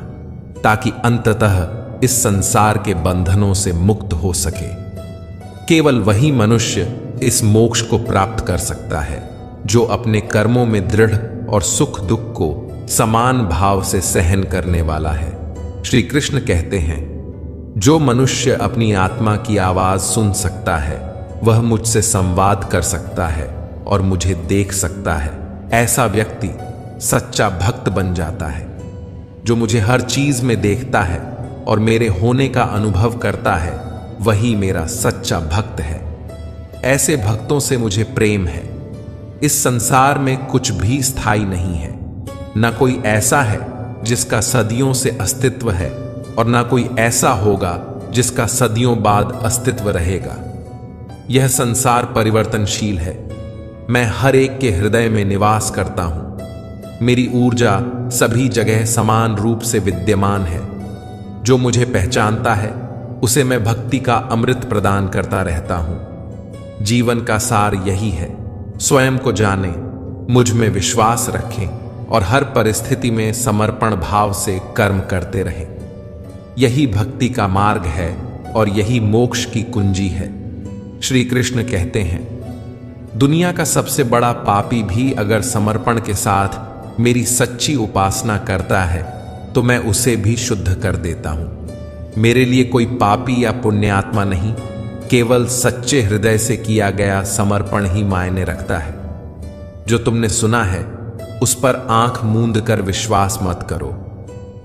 ताकि अंततः इस संसार के बंधनों से मुक्त हो सके। केवल वही मनुष्य इस मोक्ष को प्राप्त कर सकता है जो अपने कर्मों में दृढ़ और सुख दुख को समान भाव से सहन करने वाला है। श्री कृष्ण कहते हैं, जो मनुष्य अपनी आत्मा की आवाज सुन सकता है वह मुझसे संवाद कर सकता है और मुझे देख सकता है। ऐसा व्यक्ति सच्चा भक्त बन जाता है। जो मुझे हर चीज में देखता है और मेरे होने का अनुभव करता है वही मेरा सच्चा भक्त है। ऐसे भक्तों से मुझे प्रेम है। इस संसार में कुछ भी स्थायी नहीं है। न कोई ऐसा है जिसका सदियों से अस्तित्व है और न कोई ऐसा होगा जिसका सदियों बाद अस्तित्व रहेगा। यह संसार परिवर्तनशील है। मैं हर एक के हृदय में निवास करता हूं। मेरी ऊर्जा सभी जगह समान रूप से विद्यमान है। जो मुझे पहचानता है उसे मैं भक्ति का अमृत प्रदान करता रहता हूं। जीवन का सार यही है, स्वयं को जानें, मुझ में विश्वास रखें और हर परिस्थिति में समर्पण भाव से कर्म करते रहें। यही भक्ति का मार्ग है और यही मोक्ष की कुंजी है। श्री कृष्ण कहते हैं, दुनिया का सबसे बड़ा पापी भी अगर समर्पण के साथ मेरी सच्ची उपासना करता है तो मैं उसे भी शुद्ध कर देता हूं। मेरे लिए कोई पापी या पुण्यात्मा नहीं, केवल सच्चे हृदय से किया गया समर्पण ही मायने रखता है। जो तुमने सुना है उस पर आंख मूंद कर विश्वास मत करो।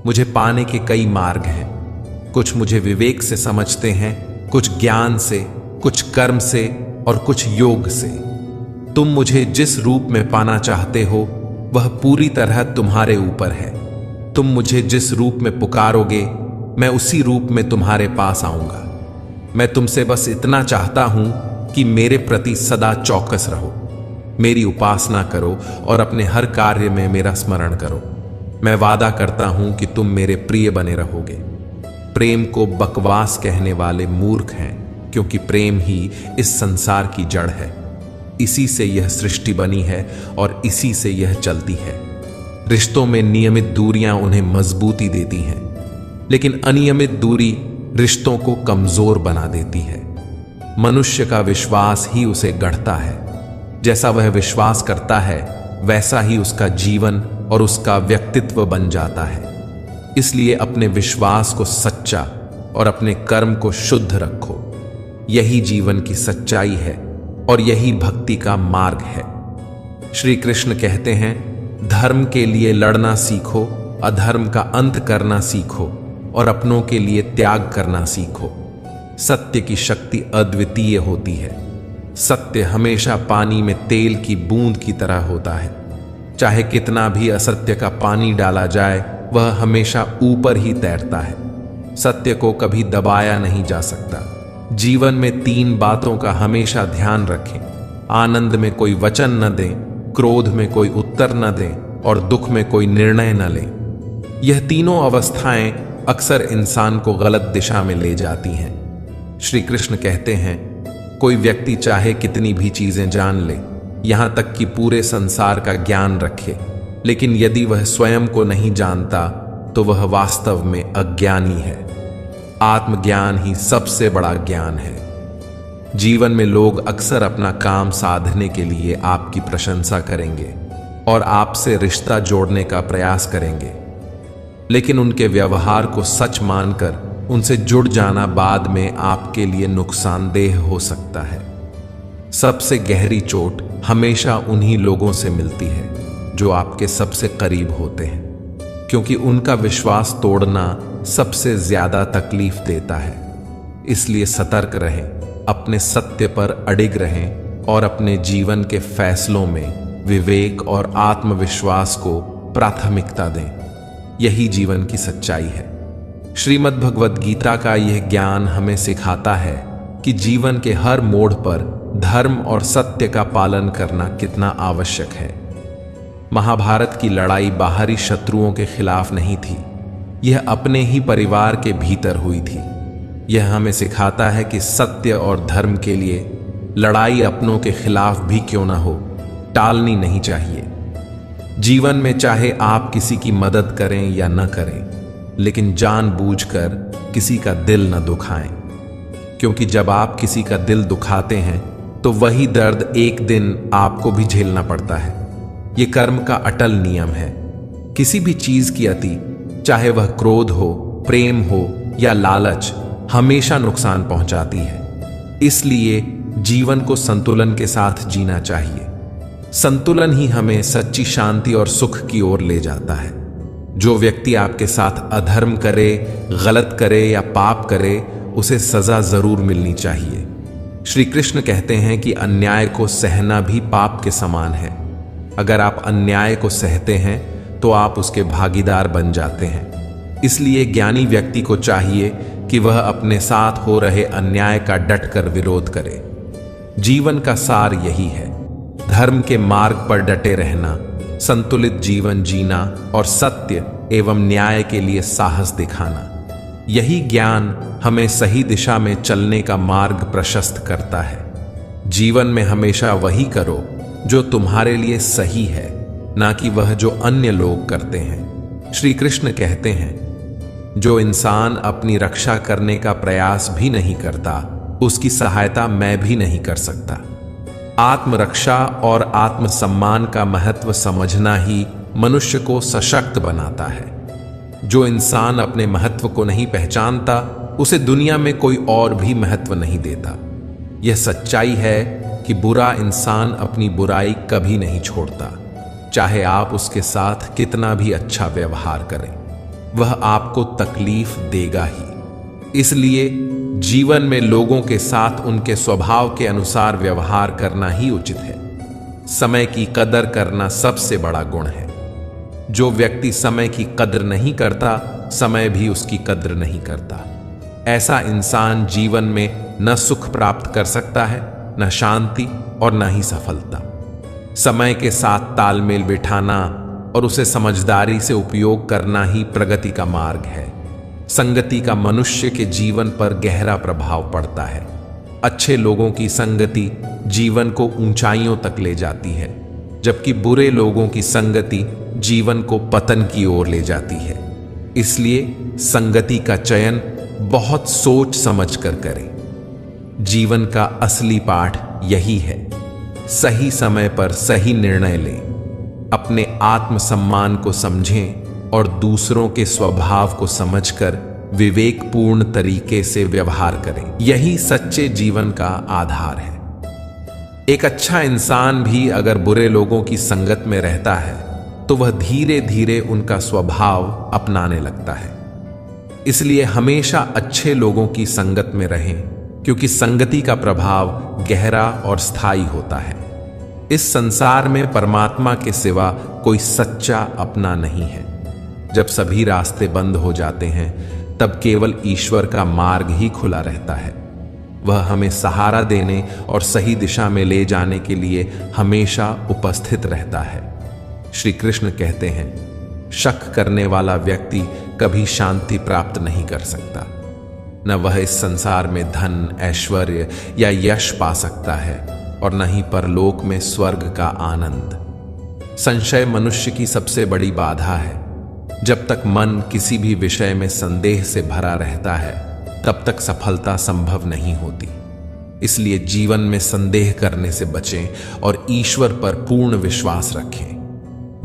मुझे पाने के कई मार्ग हैं। कुछ मुझे विवेक से समझते हैं, कुछ ज्ञान से, कुछ कर्म से और कुछ योग से। तुम मुझे जिस रूप में पाना चाहते हो वह पूरी तरह तुम्हारे ऊपर है। तुम मुझे जिस रूप में पुकारोगे मैं उसी रूप में तुम्हारे पास आऊंगा। मैं तुमसे बस इतना चाहता हूं कि मेरे प्रति सदा चौकस रहो, मेरी उपासना करो और अपने हर कार्य में मेरा स्मरण करो। मैं वादा करता हूं कि तुम मेरे प्रिय बने रहोगे। प्रेम को बकवास कहने वाले मूर्ख हैं, क्योंकि प्रेम ही इस संसार की जड़ है। इसी से यह सृष्टि बनी है और इसी से यह चलती है। रिश्तों में नियमित दूरियां उन्हें मजबूती देती हैं, लेकिन अनियमित दूरी रिश्तों को कमजोर बना देती है। मनुष्य का विश्वास ही उसे गढ़ता है। जैसा वह विश्वास करता है वैसा ही उसका जीवन और उसका व्यक्तित्व बन जाता है। इसलिए अपने विश्वास को सच्चा और अपने कर्म को शुद्ध रखो। यही जीवन की सच्चाई है और यही भक्ति का मार्ग है। श्री कृष्ण कहते हैं, धर्म के लिए लड़ना सीखो, अधर्म का अंत करना सीखो और अपनों के लिए त्याग करना सीखो। सत्य की शक्ति अद्वितीय होती है। सत्य हमेशा पानी में तेल की बूंद की तरह होता है। चाहे कितना भी असत्य का पानी डाला जाए वह हमेशा ऊपर ही तैरता है। सत्य को कभी दबाया नहीं जा सकता। जीवन में 3 बातों का हमेशा ध्यान रखें। आनंद में कोई वचन न दें, क्रोध में कोई उत्तर न दें और दुख में कोई निर्णय न लें। यह तीनों अवस्थाएं अक्सर इंसान को गलत दिशा में ले जाती हैं। श्री कृष्ण कहते हैं, कोई व्यक्ति चाहे कितनी भी चीजें जान ले, यहां तक कि पूरे संसार का ज्ञान रखे, लेकिन यदि वह स्वयं को नहीं जानता तो वह वास्तव में अज्ञानी है। आत्मज्ञान ही सबसे बड़ा ज्ञान है। जीवन में लोग अक्सर अपना काम साधने के लिए आपकी प्रशंसा करेंगे और आपसे रिश्ता जोड़ने का प्रयास करेंगे, लेकिन उनके व्यवहार को सच मानकर उनसे जुड़ जाना बाद में आपके लिए नुकसानदेह हो सकता है। सबसे गहरी चोट हमेशा उन्हीं लोगों से मिलती है जो आपके सबसे करीब होते हैं, क्योंकि उनका विश्वास तोड़ना सबसे ज्यादा तकलीफ देता है। इसलिए सतर्क रहें, अपने सत्य पर अडिग रहें और अपने जीवन के फैसलों में विवेक और आत्मविश्वास को प्राथमिकता दें। यही जीवन की सच्चाई है। श्रीमद् भगवद गीता का यह ज्ञान हमें सिखाता है कि जीवन के हर मोड़ पर धर्म और सत्य का पालन करना कितना आवश्यक है। महाभारत की लड़ाई बाहरी शत्रुओं के खिलाफ नहीं थी, यह अपने ही परिवार के भीतर हुई थी। यह हमें सिखाता है कि सत्य और धर्म के लिए लड़ाई अपनों के खिलाफ भी क्यों ना हो, टालनी नहीं चाहिए। जीवन में चाहे आप किसी की मदद करें या न करें, लेकिन जानबूझकर किसी का दिल न दुखाएं, क्योंकि जब आप किसी का दिल दुखाते हैं तो वही दर्द एक दिन आपको भी झेलना पड़ता है। ये कर्म का अटल नियम है। किसी भी चीज की अति, चाहे वह क्रोध हो, प्रेम हो या लालच, हमेशा नुकसान पहुंचाती है। इसलिए जीवन को संतुलन के साथ जीना चाहिए। संतुलन ही हमें सच्ची शांति और सुख की ओर ले जाता है। जो व्यक्ति आपके साथ अधर्म करे, गलत करे या पाप करे, उसे सजा जरूर मिलनी चाहिए। श्री कृष्ण कहते हैं कि अन्याय को सहना भी पाप के समान है। अगर आप अन्याय को सहते हैं तो आप उसके भागीदार बन जाते हैं। इसलिए ज्ञानी व्यक्ति को चाहिए कि वह अपने साथ हो रहे अन्याय का डटकर विरोध करे। जीवन का सार यही है, धर्म के मार्ग पर डटे रहना, संतुलित जीवन जीना और सत्य एवं न्याय के लिए साहस दिखाना। यही ज्ञान हमें सही दिशा में चलने का मार्ग प्रशस्त करता है। जीवन में हमेशा वही करो जो तुम्हारे लिए सही है, ना कि वह जो अन्य लोग करते हैं। श्री कृष्ण कहते हैं, जो इंसान अपनी रक्षा करने का प्रयास भी नहीं करता, उसकी सहायता मैं भी नहीं कर सकता। आत्मरक्षा और आत्मसम्मान का महत्व समझना ही मनुष्य को सशक्त बनाता है। जो इंसान अपने महत्व को नहीं पहचानता, उसे दुनिया में कोई और भी महत्व नहीं देता। यह सच्चाई है कि बुरा इंसान अपनी बुराई कभी नहीं छोड़ता, चाहे आप उसके साथ कितना भी अच्छा व्यवहार करें, वह आपको तकलीफ देगा ही। इसलिए जीवन में लोगों के साथ उनके स्वभाव के अनुसार व्यवहार करना ही उचित है। समय की कदर करना सबसे बड़ा गुण है। जो व्यक्ति समय की कदर नहीं करता, समय भी उसकी कदर नहीं करता। ऐसा इंसान जीवन में न सुख प्राप्त कर सकता है, न शांति और न ही सफलता। समय के साथ तालमेल बिठाना और उसे समझदारी से उपयोग करना ही प्रगति का मार्ग है। संगति का मनुष्य के जीवन पर गहरा प्रभाव पड़ता है। अच्छे लोगों की संगति जीवन को ऊंचाइयों तक ले जाती है, जबकि बुरे लोगों की संगति जीवन को पतन की ओर ले जाती है। इसलिए संगति का चयन बहुत सोच समझ कर करें। जीवन का असली पाठ यही है, सही समय पर सही निर्णय लें, अपने आत्मसम्मान को समझें और दूसरों के स्वभाव को समझकर विवेकपूर्ण तरीके से व्यवहार करें। यही सच्चे जीवन का आधार है। एक अच्छा इंसान भी अगर बुरे लोगों की संगत में रहता है तो वह धीरे धीरे उनका स्वभाव अपनाने लगता है। इसलिए हमेशा अच्छे लोगों की संगत में रहें, क्योंकि संगति का प्रभाव गहरा और स्थायी होता है। इस संसार में परमात्मा के सिवा कोई सच्चा अपना नहीं है। जब सभी रास्ते बंद हो जाते हैं, तब केवल ईश्वर का मार्ग ही खुला रहता है। वह हमें सहारा देने और सही दिशा में ले जाने के लिए हमेशा उपस्थित रहता है। श्री कृष्ण कहते हैं, शक करने वाला व्यक्ति कभी शांति प्राप्त नहीं कर सकता। न वह इस संसार में धन, ऐश्वर्य या यश पा सकता है और न ही परलोक में स्वर्ग का आनंद। संशय मनुष्य की सबसे बड़ी बाधा है। जब तक मन किसी भी विषय में संदेह से भरा रहता है, तब तक सफलता संभव नहीं होती। इसलिए जीवन में संदेह करने से बचें और ईश्वर पर पूर्ण विश्वास रखें।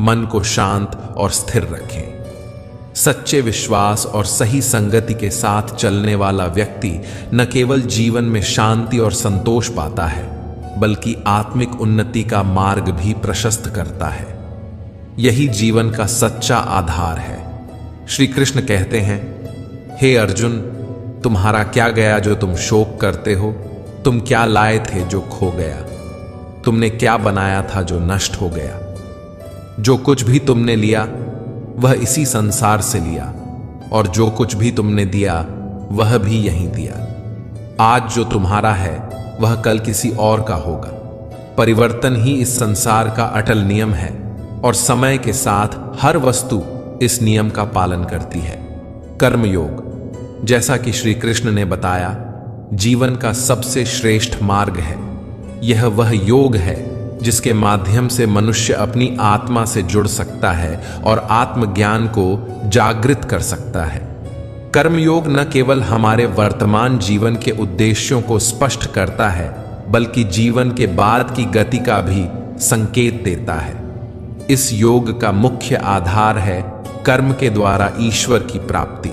मन को शांत और स्थिर रखें। सच्चे विश्वास और सही संगति के साथ चलने वाला व्यक्ति न केवल जीवन में शांति और संतोष पाता है, बल्कि आत्मिक उन्नति का मार्ग भी प्रशस्त करता है। यही जीवन का सच्चा आधार है। श्री कृष्ण कहते हैं, हे अर्जुन, तुम्हारा क्या गया जो तुम शोक करते हो? तुम क्या लाए थे जो खो गया? तुमने क्या बनाया था जो नष्ट हो गया? जो कुछ भी तुमने लिया वह इसी संसार से लिया, और जो कुछ भी तुमने दिया वह भी यहीं दिया। आज जो तुम्हारा है वह कल किसी और का होगा। परिवर्तन ही इस संसार का अटल नियम है और समय के साथ हर वस्तु इस नियम का पालन करती है। कर्मयोग, जैसा कि श्री कृष्ण ने बताया, जीवन का सबसे श्रेष्ठ मार्ग है। यह वह योग है जिसके माध्यम से मनुष्य अपनी आत्मा से जुड़ सकता है और आत्मज्ञान को जागृत कर सकता है। कर्मयोग न केवल हमारे वर्तमान जीवन के उद्देश्यों को स्पष्ट करता है, बल्कि जीवन के बाद की गति का भी संकेत देता है। इस योग का मुख्य आधार है कर्म के द्वारा ईश्वर की प्राप्ति।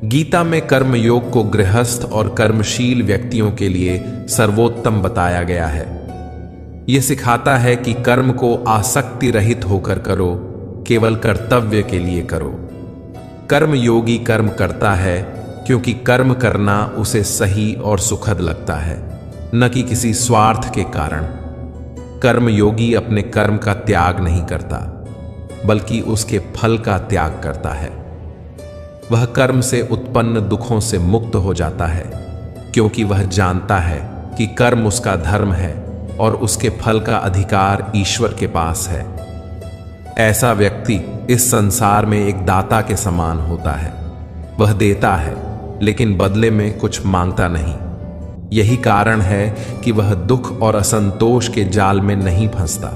गीता में कर्म योग को गृहस्थ और कर्मशील व्यक्तियों के लिए सर्वोत्तम बताया गया है। यह सिखाता है कि कर्म को आसक्ति रहित होकर करो, केवल कर्तव्य के लिए करो। कर्म योगी कर्म करता है क्योंकि कर्म करना उसे सही और सुखद लगता है, न कि किसी स्वार्थ के कारण। कर्म योगी अपने कर्म का त्याग नहीं करता, बल्कि उसके फल का त्याग करता है। वह कर्म से उत्पन्न दुखों से मुक्त हो जाता है, क्योंकि वह जानता है कि कर्म उसका धर्म है और उसके फल का अधिकार ईश्वर के पास है। ऐसा व्यक्ति इस संसार में एक दाता के समान होता है। वह देता है, लेकिन बदले में कुछ मांगता नहीं। यही कारण है कि वह दुख और असंतोष के जाल में नहीं फंसता।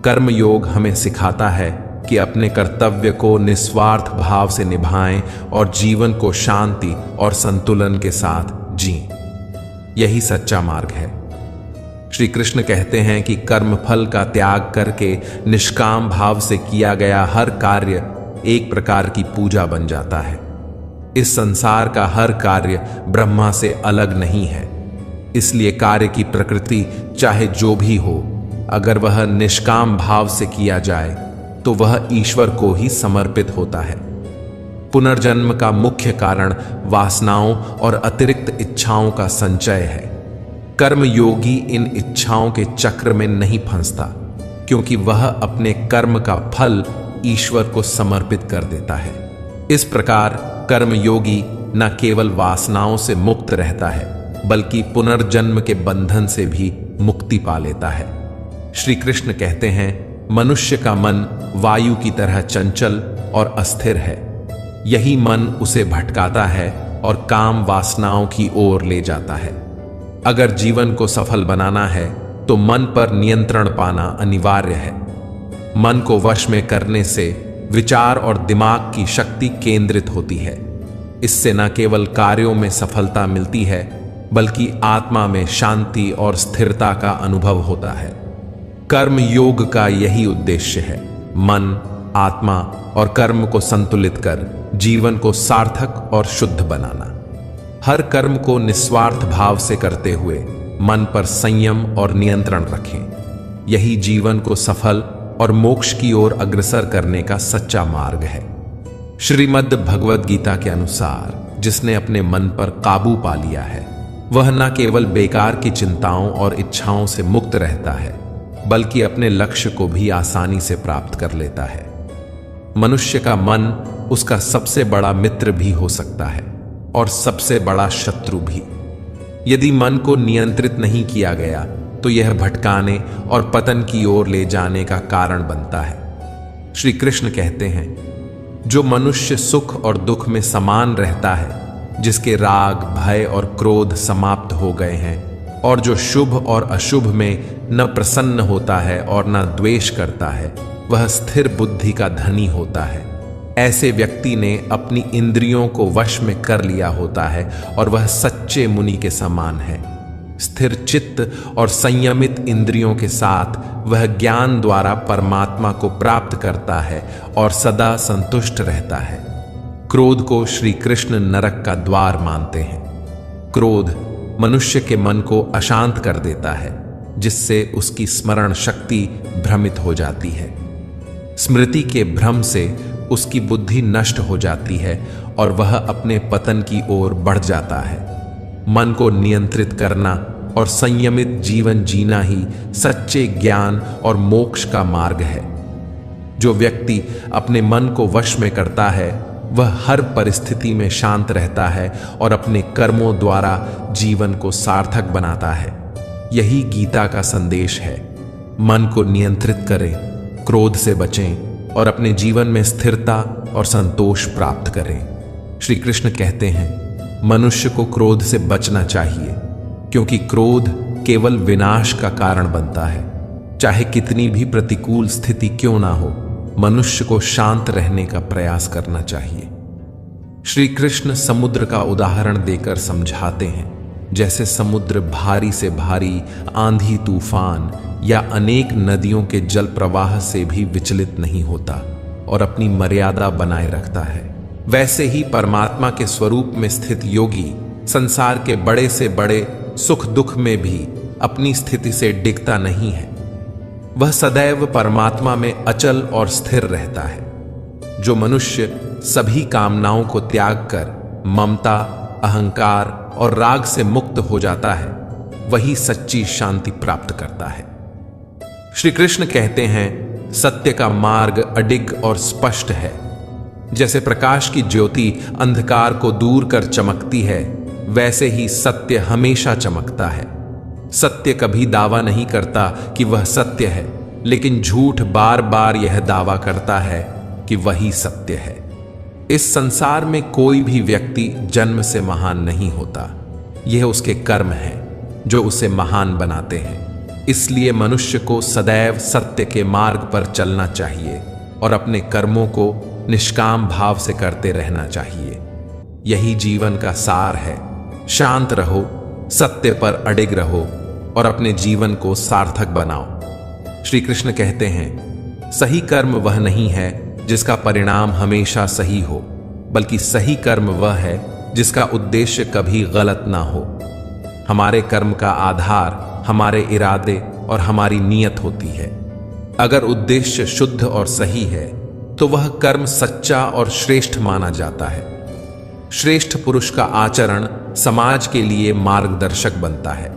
कर्म योग हमें सिखाता है कि अपने कर्तव्य को निस्वार्थ भाव से निभाएं और जीवन को शांति और संतुलन के साथ जिएं। यही सच्चा मार्ग है। श्री कृष्ण कहते हैं कि कर्म फल का त्याग करके निष्काम भाव से किया गया हर कार्य एक प्रकार की पूजा बन जाता है। इस संसार का हर कार्य ब्रह्मा से अलग नहीं है, इसलिए कार्य की प्रकृति चाहे जो भी हो, अगर वह निष्काम भाव से किया जाए तो वह ईश्वर को ही समर्पित होता है। पुनर्जन्म का मुख्य कारण वासनाओं और अतिरिक्त इच्छाओं का संचय है। कर्म योगी इन इच्छाओं के चक्र में नहीं फंसता, क्योंकि वह अपने कर्म का फल ईश्वर को समर्पित कर देता है। इस प्रकार कर्म योगी न केवल वासनाओं से मुक्त रहता है, बल्कि पुनर्जन्म के बंधन से भी मुक्ति पा लेता है। श्री कृष्ण कहते हैं, मनुष्य का मन वायु की तरह चंचल और अस्थिर है। यही मन उसे भटकाता है और काम वासनाओं की ओर ले जाता है। अगर जीवन को सफल बनाना है तो मन पर नियंत्रण पाना अनिवार्य है। मन को वश में करने से विचार और दिमाग की शक्ति केंद्रित होती है। इससे न केवल कार्यों में सफलता मिलती है, बल्कि आत्मा में शांति और स्थिरता का अनुभव होता है। कर्म योग का यही उद्देश्य है, मन, आत्मा और कर्म को संतुलित कर जीवन को सार्थक और शुद्ध बनाना। हर कर्म को निस्वार्थ भाव से करते हुए मन पर संयम और नियंत्रण रखें। यही जीवन को सफल और मोक्ष की ओर अग्रसर करने का सच्चा मार्ग है। श्रीमद् भगवद गीता के अनुसार जिसने अपने मन पर काबू पा लिया है, वह न केवल बेकार की चिंताओं और इच्छाओं से मुक्त रहता है, बल्कि अपने लक्ष्य को भी आसानी से प्राप्त कर लेता है। मनुष्य का मन उसका सबसे बड़ा मित्र भी हो सकता है और सबसे बड़ा शत्रु भी। यदि मन को नियंत्रित नहीं किया गया तो यह भटकाने और पतन की ओर ले जाने का कारण बनता है। श्री कृष्ण कहते हैं, जो मनुष्य सुख और दुख में समान रहता है, जिसके राग, भय और क्रोध समाप्त हो गए हैं, और जो शुभ और अशुभ में न प्रसन्न होता है और न द्वेष करता है, वह स्थिर बुद्धि का धनी होता है। ऐसे व्यक्ति ने अपनी इंद्रियों को वश में कर लिया होता है और वह सच्चे मुनि के समान है। स्थिर चित्त और संयमित इंद्रियों के साथ वह ज्ञान द्वारा परमात्मा को प्राप्त करता है और सदा संतुष्ट रहता है। क्रोध को श्री कृष्ण नरक का द्वार मानते हैं। क्रोध मनुष्य के मन को अशांत कर देता है, जिससे उसकी स्मरण शक्ति भ्रमित हो जाती है। स्मृति के भ्रम से उसकी बुद्धि नष्ट हो जाती है और वह अपने पतन की ओर बढ़ जाता है। मन को नियंत्रित करना और संयमित जीवन जीना ही सच्चे ज्ञान और मोक्ष का मार्ग है। जो व्यक्ति अपने मन को वश में करता है, वह हर परिस्थिति में शांत रहता है और अपने कर्मों द्वारा जीवन को सार्थक बनाता है। यही गीता का संदेश है। मन को नियंत्रित करें, क्रोध से बचें और अपने जीवन में स्थिरता और संतोष प्राप्त करें। श्री कृष्ण कहते हैं, मनुष्य को क्रोध से बचना चाहिए, क्योंकि क्रोध केवल विनाश का कारण बनता है। चाहे कितनी भी प्रतिकूल स्थिति क्यों ना हो, मनुष्य को शांत रहने का प्रयास करना चाहिए। श्री कृष्ण समुद्र का उदाहरण देकर समझाते हैं, जैसे समुद्र भारी से भारी आंधी तूफान या अनेक नदियों के जल प्रवाह से भी विचलित नहीं होता और अपनी मर्यादा बनाए रखता है, वैसे ही परमात्मा के स्वरूप में स्थित योगी संसार के बड़े से बड़े सुख दुख में भी अपनी स्थिति से डिगता नहीं है। वह सदैव परमात्मा में अचल और स्थिर रहता है। जो मनुष्य सभी कामनाओं को त्याग कर ममता, अहंकार और राग से मुक्त हो जाता है, वही सच्ची शांति प्राप्त करता है। श्री कृष्ण कहते हैं, सत्य का मार्ग अडिग और स्पष्ट है। जैसे प्रकाश की ज्योति अंधकार को दूर कर चमकती है, वैसे ही सत्य हमेशा चमकता है। सत्य कभी दावा नहीं करता कि वह सत्य है, लेकिन झूठ बार बार यह दावा करता है कि वही सत्य है। इस संसार में कोई भी व्यक्ति जन्म से महान नहीं होता। यह उसके कर्म हैं जो उसे महान बनाते हैं। इसलिए मनुष्य को सदैव सत्य के मार्ग पर चलना चाहिए और अपने कर्मों को निष्काम भाव से करते रहना चाहिए। यही जीवन का सार है। शांत रहो, सत्य पर अडिग रहो और अपने जीवन को सार्थक बनाओ। श्री कृष्ण कहते हैं, सही कर्म वह नहीं है जिसका परिणाम हमेशा सही हो, बल्कि सही कर्म वह है जिसका उद्देश्य कभी गलत ना हो। हमारे कर्म का आधार हमारे इरादे और हमारी नीयत होती है। अगर उद्देश्य शुद्ध और सही है तो वह कर्म सच्चा और श्रेष्ठ माना जाता है। श्रेष्ठ पुरुष का आचरण समाज के लिए मार्गदर्शक बनता है।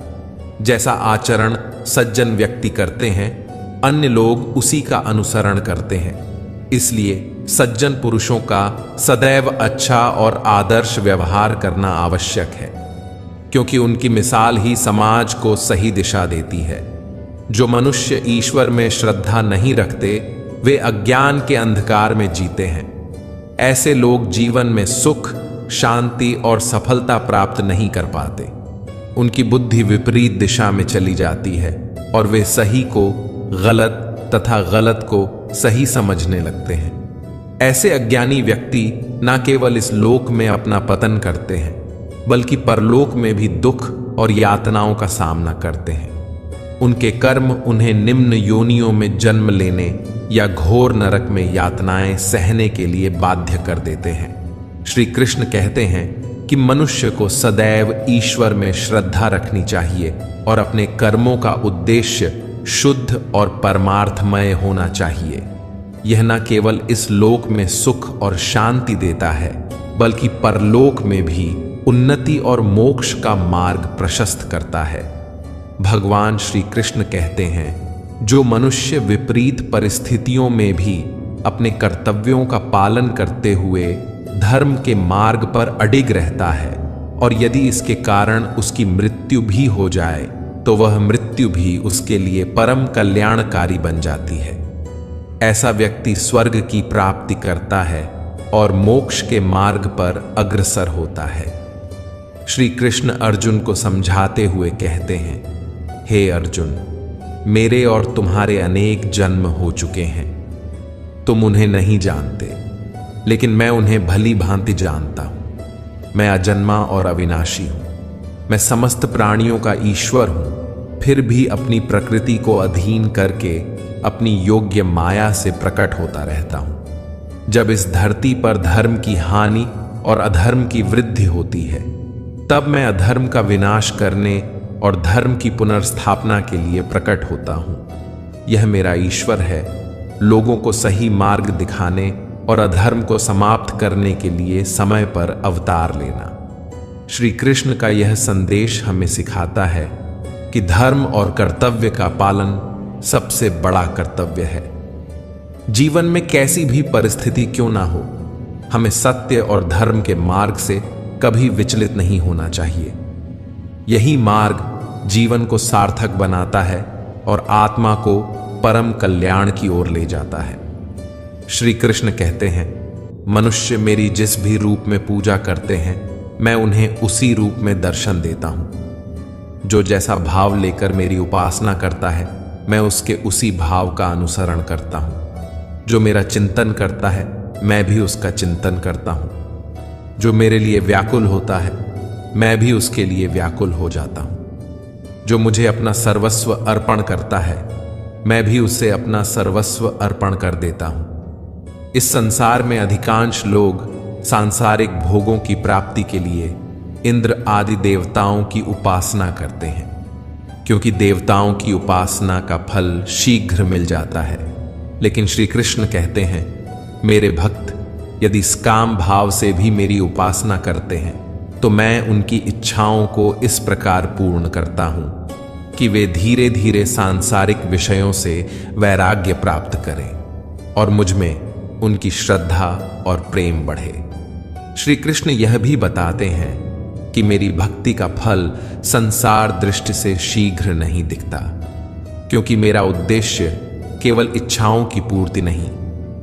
जैसा आचरण सज्जन व्यक्ति करते हैं, अन्य लोग उसी का अनुसरण करते हैं। इसलिए सज्जन पुरुषों का सदैव अच्छा और आदर्श व्यवहार करना आवश्यक है, क्योंकि उनकी मिसाल ही समाज को सही दिशा देती है। जो मनुष्य ईश्वर में श्रद्धा नहीं रखते, वे अज्ञान के अंधकार में जीते हैं। ऐसे लोग जीवन में सुख, शांति और सफलता प्राप्त नहीं कर पाते। उनकी बुद्धि विपरीत दिशा में चली जाती है और वे सही को गलत तथा गलत को सही समझने लगते हैं। ऐसे अज्ञानी व्यक्ति न केवल इस लोक में अपना पतन करते हैं, बल्कि परलोक में भी दुख और यातनाओं का सामना करते हैं। उनके कर्म उन्हें निम्न योनियों में जन्म लेने या घोर नरक में यातनाएं सहने के लिए बाध्य कर देते हैं। श्री कृष्ण कहते हैं कि मनुष्य को सदैव ईश्वर में श्रद्धा रखनी चाहिए और अपने कर्मों का उद्देश्य शुद्ध और परमार्थमय होना चाहिए। यह न केवल इस लोक में सुख और शांति देता है, बल्कि परलोक में भी उन्नति और मोक्ष का मार्ग प्रशस्त करता है। भगवान श्री कृष्ण कहते हैं, जो मनुष्य विपरीत परिस्थितियों में भी अपने कर्तव्यों का पालन करते हुए धर्म के मार्ग पर अडिग रहता है और यदि इसके कारण उसकी मृत्यु भी हो जाए, तो वह मृत्यु भी उसके लिए परम कल्याणकारी बन जाती है। ऐसा व्यक्ति स्वर्ग की प्राप्ति करता है और मोक्ष के मार्ग पर अग्रसर होता है। श्री कृष्ण अर्जुन को समझाते हुए कहते हैं, हे अर्जुन, मेरे और तुम्हारे अनेक जन्म हो चुके हैं। तुम उन्हें नहीं जानते, लेकिन मैं उन्हें भली भांति जानता हूं। मैं अजन्मा और अविनाशी हूं। मैं समस्त प्राणियों का ईश्वर हूं, फिर भी अपनी प्रकृति को अधीन करके अपनी योग्य माया से प्रकट होता रहता हूं। जब इस धरती पर धर्म की हानि और अधर्म की वृद्धि होती है, तब मैं अधर्म का विनाश करने और धर्म की पुनर्स्थापना के लिए प्रकट होता हूं। यह मेरा ईश्वर है, लोगों को सही मार्ग दिखाने और अधर्म को समाप्त करने के लिए समय पर अवतार लेना। श्री कृष्ण का यह संदेश हमें सिखाता है कि धर्म और कर्तव्य का पालन सबसे बड़ा कर्तव्य है। जीवन में कैसी भी परिस्थिति क्यों ना हो, हमें सत्य और धर्म के मार्ग से कभी विचलित नहीं होना चाहिए। यही मार्ग जीवन को सार्थक बनाता है और आत्मा को परम कल्याण की ओर ले जाता है। श्री कृष्ण कहते हैं, मनुष्य मेरी जिस भी रूप में पूजा करते हैं, मैं उन्हें उसी रूप में दर्शन देता हूं। जो जैसा भाव लेकर मेरी उपासना करता है, मैं उसके उसी भाव का अनुसरण करता हूं। जो मेरा चिंतन करता है, मैं भी उसका चिंतन करता हूं। जो मेरे लिए व्याकुल होता है, मैं भी उसके लिए व्याकुल हो जाता हूं। जो मुझे अपना सर्वस्व अर्पण करता है, मैं भी उसे अपना सर्वस्व अर्पण कर देता हूं। इस संसार में अधिकांश लोग सांसारिक भोगों की प्राप्ति के लिए इंद्र आदि देवताओं की उपासना करते हैं, क्योंकि देवताओं की उपासना का फल शीघ्र मिल जाता है। लेकिन श्री कृष्ण कहते हैं, मेरे भक्त यदि काम भाव से भी मेरी उपासना करते हैं तो मैं उनकी इच्छाओं को इस प्रकार पूर्ण करता हूं कि वे धीरे धीरे सांसारिक विषयों से वैराग्य प्राप्त करें और मुझ में उनकी श्रद्धा और प्रेम बढ़े। श्री कृष्ण यह भी बताते हैं कि मेरी भक्ति का फल संसार दृष्टि से शीघ्र नहीं दिखता, क्योंकि मेरा उद्देश्य केवल इच्छाओं की पूर्ति नहीं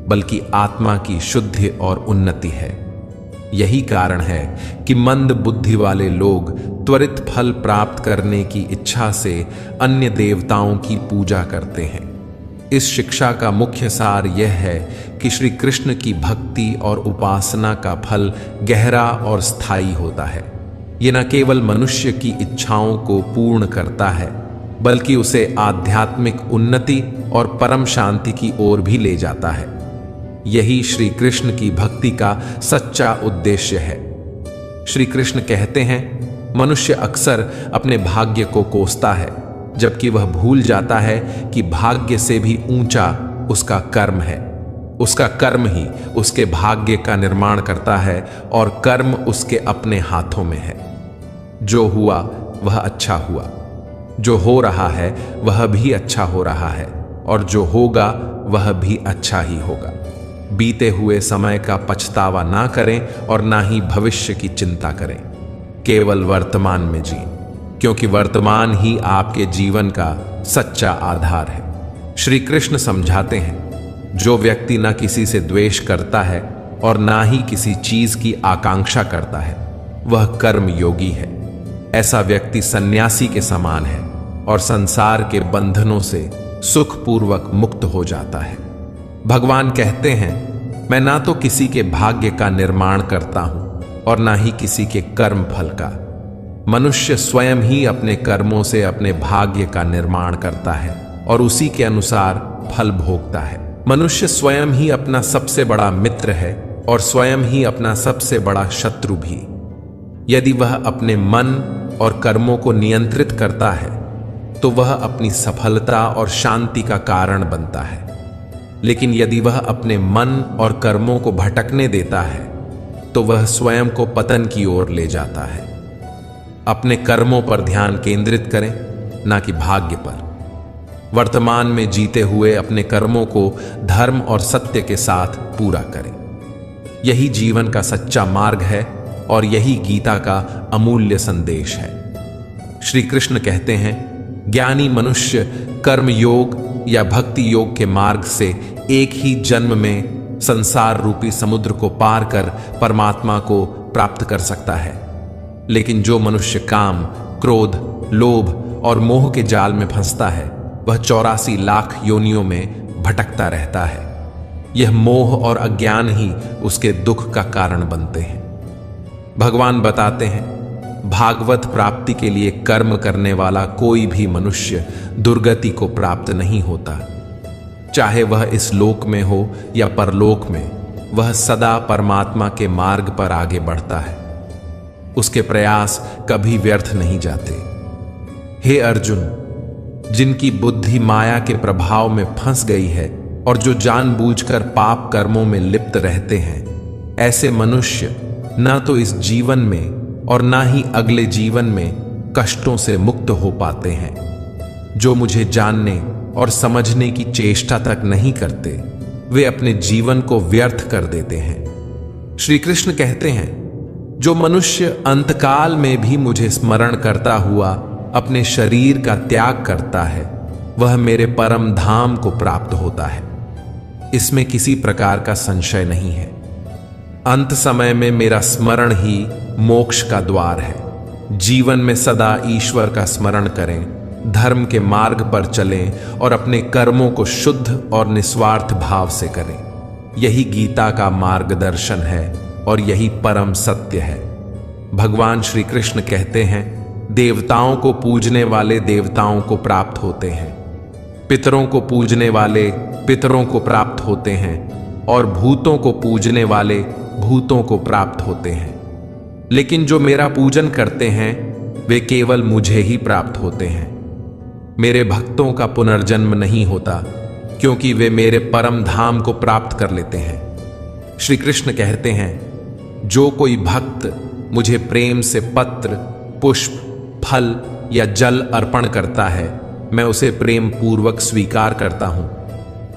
बल्कि आत्मा की शुद्धि और उन्नति है। यही कारण है कि मंद बुद्धि वाले लोग त्वरित फल प्राप्त करने की इच्छा से अन्य देवताओं की पूजा करते हैं। इस शिक्षा का मुख्य सार यह है कि श्री कृष्ण की भक्ति और उपासना का फल गहरा और स्थायी होता है। यह न केवल मनुष्य की इच्छाओं को पूर्ण करता है बल्कि उसे आध्यात्मिक उन्नति और परम शांति की ओर भी ले जाता है। यही श्री कृष्ण की भक्ति का सच्चा उद्देश्य है। श्री कृष्ण कहते हैं, मनुष्य अक्सर अपने भाग्य को कोसता है, जबकि वह भूल जाता है कि भाग्य से भी ऊंचा उसका कर्म है। उसका कर्म ही उसके भाग्य का निर्माण करता है और कर्म उसके अपने हाथों में है। जो हुआ वह अच्छा हुआ, जो हो रहा है वह भी अच्छा हो रहा है, और जो होगा वह भी अच्छा ही होगा। बीते हुए समय का पछतावा ना करें और ना ही भविष्य की चिंता करें। केवल वर्तमान में जिएं, क्योंकि वर्तमान ही आपके जीवन का सच्चा आधार है। श्री कृष्ण समझाते हैं, जो व्यक्ति ना किसी से द्वेष करता है और ना ही किसी चीज की आकांक्षा करता है, वह कर्म योगी है। ऐसा व्यक्ति सन्यासी के समान है और संसार के बंधनों से सुखपूर्वक मुक्त हो जाता है। भगवान कहते हैं, मैं ना तो किसी के भाग्य का निर्माण करता हूं और ना ही किसी के कर्म फल का। मनुष्य स्वयं ही अपने कर्मों से अपने भाग्य का निर्माण करता है और उसी के अनुसार फल भोगता है। मनुष्य स्वयं ही अपना सबसे बड़ा मित्र है और स्वयं ही अपना सबसे बड़ा शत्रु भी। यदि वह अपने मन और कर्मों को नियंत्रित करता है तो वह अपनी सफलता और शांति का कारण बनता है। लेकिन यदि वह अपने मन और कर्मों को भटकने देता है तो वह स्वयं को पतन की ओर ले जाता है। अपने कर्मों पर ध्यान केंद्रित करें, ना कि भाग्य पर। वर्तमान में जीते हुए अपने कर्मों को धर्म और सत्य के साथ पूरा करें। यही जीवन का सच्चा मार्ग है और यही गीता का अमूल्य संदेश है। श्री कृष्ण कहते हैं, ज्ञानी मनुष्य कर्म योग या भक्ति योग के मार्ग से एक ही जन्म में संसार रूपी समुद्र को पार कर परमात्मा को प्राप्त कर सकता है। लेकिन जो मनुष्य काम, क्रोध, लोभ और मोह के जाल में फंसता है, वह 84 लाख योनियों में भटकता रहता है। यह मोह और अज्ञान ही उसके दुख का कारण बनते हैं। भगवान बताते हैं, भागवत प्राप्ति के लिए कर्म करने वाला कोई भी मनुष्य दुर्गति को प्राप्त नहीं होता। चाहे वह इस लोक में हो या परलोक में, वह सदा परमात्मा के मार्ग पर आगे बढ़ता है। उसके प्रयास कभी व्यर्थ नहीं जाते। हे अर्जुन, जिनकी बुद्धि माया के प्रभाव में फंस गई है और जो जानबूझकर पाप कर्मों में लिप्त रहते हैं, ऐसे मनुष्य ना तो इस जीवन में और ना ही अगले जीवन में कष्टों से मुक्त हो पाते हैं। जो मुझे जानने और समझने की चेष्टा तक नहीं करते, वे अपने जीवन को व्यर्थ कर देते हैं। श्री कृष्ण कहते हैं, जो मनुष्य अंतकाल में भी मुझे स्मरण करता हुआ अपने शरीर का त्याग करता है, वह मेरे परम धाम को प्राप्त होता है। इसमें किसी प्रकार का संशय नहीं है। अंत समय में मेरा स्मरण ही मोक्ष का द्वार है। जीवन में सदा ईश्वर का स्मरण करें, धर्म के मार्ग पर चलें और अपने कर्मों को शुद्ध और निस्वार्थ भाव से करें। यही गीता का मार्गदर्शन है और यही परम सत्य है। भगवान श्री कृष्ण कहते हैं, देवताओं को पूजने वाले देवताओं को प्राप्त होते हैं, पितरों को पूजने वाले पितरों को प्राप्त होते हैं और भूतों को पूजने वाले भूतों को प्राप्त होते हैं। लेकिन जो मेरा पूजन करते हैं वे केवल मुझे ही प्राप्त होते हैं। मेरे भक्तों का पुनर्जन्म नहीं होता, क्योंकि वे मेरे परम धाम को प्राप्त कर लेते हैं। श्री कृष्ण कहते हैं, जो कोई भक्त मुझे प्रेम से पत्र, पुष्प, फल या जल अर्पण करता है, मैं उसे प्रेम पूर्वक स्वीकार करता हूं।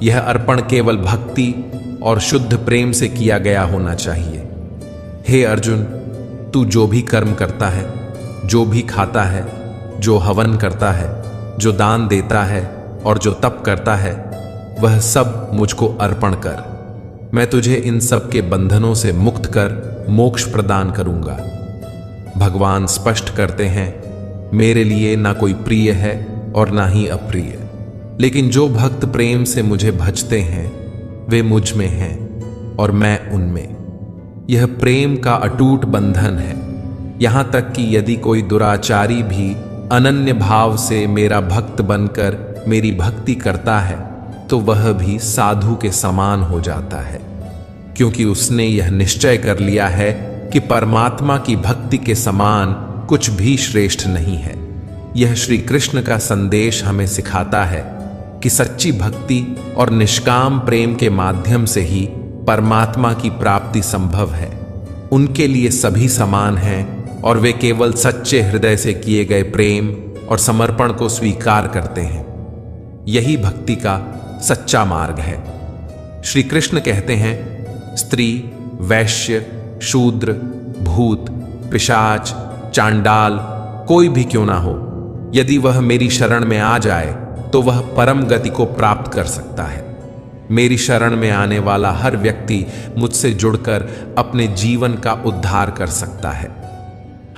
यह अर्पण केवल भक्ति और शुद्ध प्रेम से किया गया होना चाहिए। हे अर्जुन, तू जो भी कर्म करता है, जो भी खाता है, जो हवन करता है, जो दान देता है और जो तप करता है, वह सब मुझको अर्पण कर। मैं तुझे इन सब के बंधनों से मुक्त कर मोक्ष प्रदान करूंगा। भगवान स्पष्ट करते हैं, मेरे लिए ना कोई प्रिय है और ना ही अप्रिय, लेकिन जो भक्त प्रेम से मुझे भजते हैं वे मुझ में हैं और मैं उनमें। यह प्रेम का अटूट बंधन है। यहां तक कि यदि कोई दुराचारी भी अनन्य भाव से मेरा भक्त बनकर मेरी भक्ति करता है तो वह भी साधु के समान हो जाता है, क्योंकि उसने यह निश्चय कर लिया है कि परमात्मा की भक्ति के समान कुछ भी श्रेष्ठ नहीं है। यह श्री कृष्ण का संदेश हमें सिखाता है कि सच्ची भक्ति और निष्काम प्रेम के माध्यम से ही परमात्मा की प्राप्ति संभव है। उनके लिए सभी समान हैं और वे केवल सच्चे हृदय से किए गए प्रेम और समर्पण को स्वीकार करते हैं। यही भक्ति का सच्चा मार्ग है। श्री कृष्ण कहते हैं, स्त्री, वैश्य, शूद्र, भूत, पिशाच, चांडाल कोई भी क्यों ना हो, यदि वह मेरी शरण में आ जाए तो वह परम गति को प्राप्त कर सकता है। मेरी शरण में आने वाला हर व्यक्ति मुझसे जुड़कर अपने जीवन का उद्धार कर सकता है।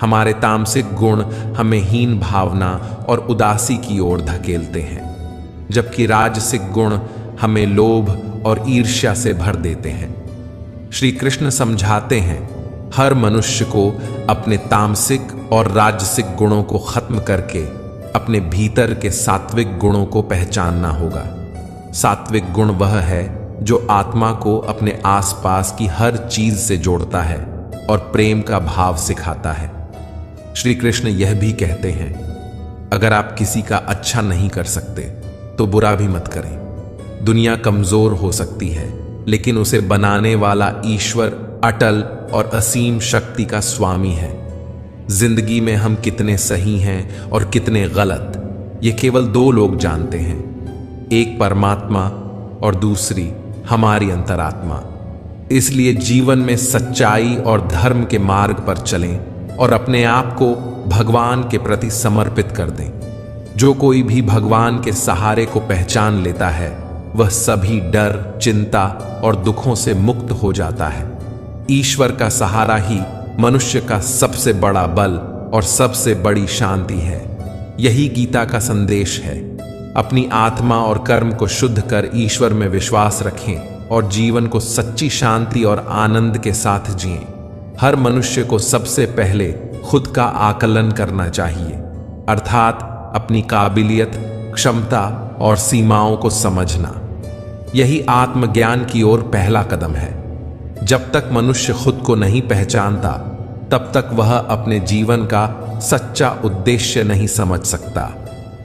हमारे तामसिक गुण हमें हीन भावना और उदासी की ओर धकेलते हैं, जबकि राजसिक गुण हमें लोभ और ईर्ष्या से भर देते हैं। श्री कृष्ण समझाते हैं, हर मनुष्य को अपने तामसिक और राजसिक गुणों को खत्म करके अपने भीतर के सात्विक गुणों को पहचानना होगा। सात्विक गुण वह है जो आत्मा को अपने आसपास की हर चीज से जोड़ता है और प्रेम का भाव सिखाता है। श्री कृष्ण यह भी कहते हैं, अगर आप किसी का अच्छा नहीं कर सकते तो बुरा भी मत करें। दुनिया कमजोर हो सकती है, लेकिन उसे बनाने वाला ईश्वर अटल और असीम शक्ति का स्वामी है। जिंदगी में हम कितने सही हैं और कितने गलत, ये केवल दो लोग जानते हैं, एक परमात्मा और दूसरी हमारी अंतरात्मा। इसलिए जीवन में सच्चाई और धर्म के मार्ग पर चलें और अपने आप को भगवान के प्रति समर्पित कर दें। जो कोई भी भगवान के सहारे को पहचान लेता है वह सभी डर, चिंता और दुखों से मुक्त हो जाता है। ईश्वर का सहारा ही मनुष्य का सबसे बड़ा बल और सबसे बड़ी शांति है। यही गीता का संदेश है। अपनी आत्मा और कर्म को शुद्ध कर ईश्वर में विश्वास रखें और जीवन को सच्ची शांति और आनंद के साथ जिएं। हर मनुष्य को सबसे पहले खुद का आकलन करना चाहिए, अर्थात अपनी काबिलियत, क्षमता और सीमाओं को समझना। यही आत्मज्ञान की ओर पहला कदम है। जब तक मनुष्य खुद को नहीं पहचानता तब तक वह अपने जीवन का सच्चा उद्देश्य नहीं समझ सकता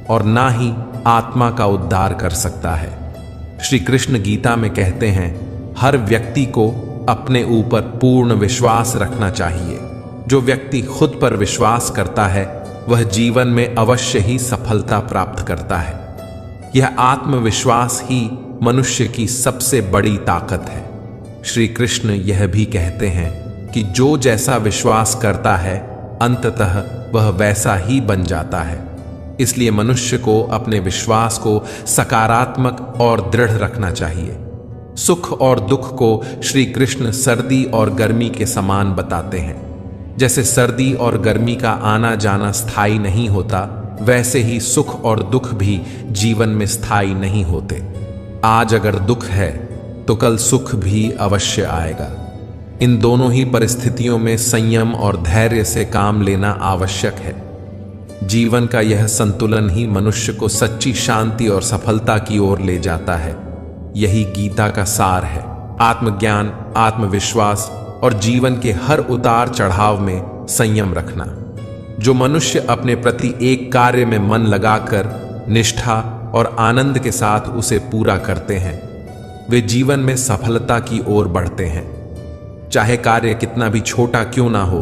और ना ही आत्मा का उद्धार कर सकता है। श्री कृष्ण गीता में कहते हैं, हर व्यक्ति को अपने ऊपर पूर्ण विश्वास रखना चाहिए। जो व्यक्ति खुद पर विश्वास करता है वह जीवन में अवश्य ही सफलता प्राप्त करता है। यह आत्मविश्वास ही मनुष्य की सबसे बड़ी ताकत है। श्री कृष्ण यह भी कहते हैं कि जो जैसा विश्वास करता है अंततः वह वैसा ही बन जाता है। इसलिए मनुष्य को अपने विश्वास को सकारात्मक और दृढ़ रखना चाहिए। सुख और दुख को श्री कृष्ण सर्दी और गर्मी के समान बताते हैं। जैसे सर्दी और गर्मी का आना जाना स्थायी नहीं होता, वैसे ही सुख और दुख भी जीवन में स्थायी नहीं होते। आज अगर दुख है तो कल सुख भी अवश्य आएगा। इन दोनों ही परिस्थितियों में संयम और धैर्य से काम लेना आवश्यक है। जीवन का यह संतुलन ही मनुष्य को सच्ची शांति और सफलता की ओर ले जाता है। यही गीता का सार है। आत्मज्ञान, आत्मविश्वास और जीवन के हर उतार चढ़ाव में संयम रखना। जो मनुष्य अपने प्रति एक कार्य में मन लगाकर निष्ठा और आनंद के साथ उसे पूरा करते हैं, वे जीवन में सफलता की ओर बढ़ते हैं। चाहे कार्य कितना भी छोटा क्यों ना हो,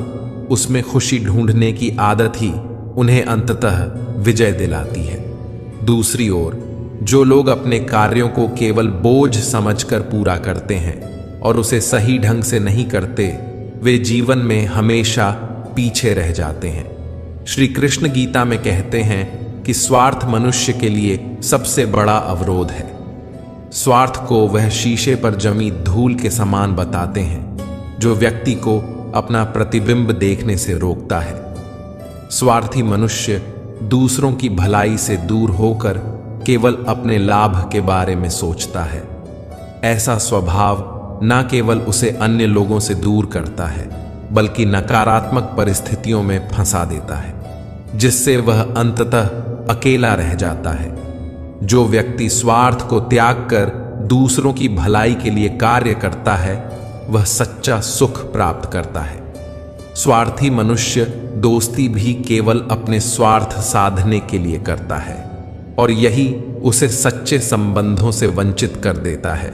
उसमें खुशी ढूंढने की आदत ही उन्हें अंततः विजय दिलाती है। दूसरी ओर जो लोग अपने कार्यों को केवल बोझ समझकर पूरा करते हैं और उसे सही ढंग से नहीं करते, वे जीवन में हमेशा पीछे रह जाते हैं। श्री कृष्ण गीता में कहते हैं कि स्वार्थ मनुष्य के लिए सबसे बड़ा अवरोध है। स्वार्थ को वह शीशे पर जमी धूल के समान बताते हैं जो व्यक्ति को अपना प्रतिबिंब देखने से रोकता है। स्वार्थी मनुष्य दूसरों की भलाई से दूर होकर केवल अपने लाभ के बारे में सोचता है। ऐसा स्वभाव न केवल उसे अन्य लोगों से दूर करता है, बल्कि नकारात्मक परिस्थितियों में फंसा देता है, जिससे वह अंततः अकेला रह जाता है। जो व्यक्ति स्वार्थ को त्याग कर दूसरों की भलाई के लिए कार्य करता है, वह सच्चा सुख प्राप्त करता है। स्वार्थी मनुष्य दोस्ती भी केवल अपने स्वार्थ साधने के लिए करता है और यही उसे सच्चे संबंधों से वंचित कर देता है।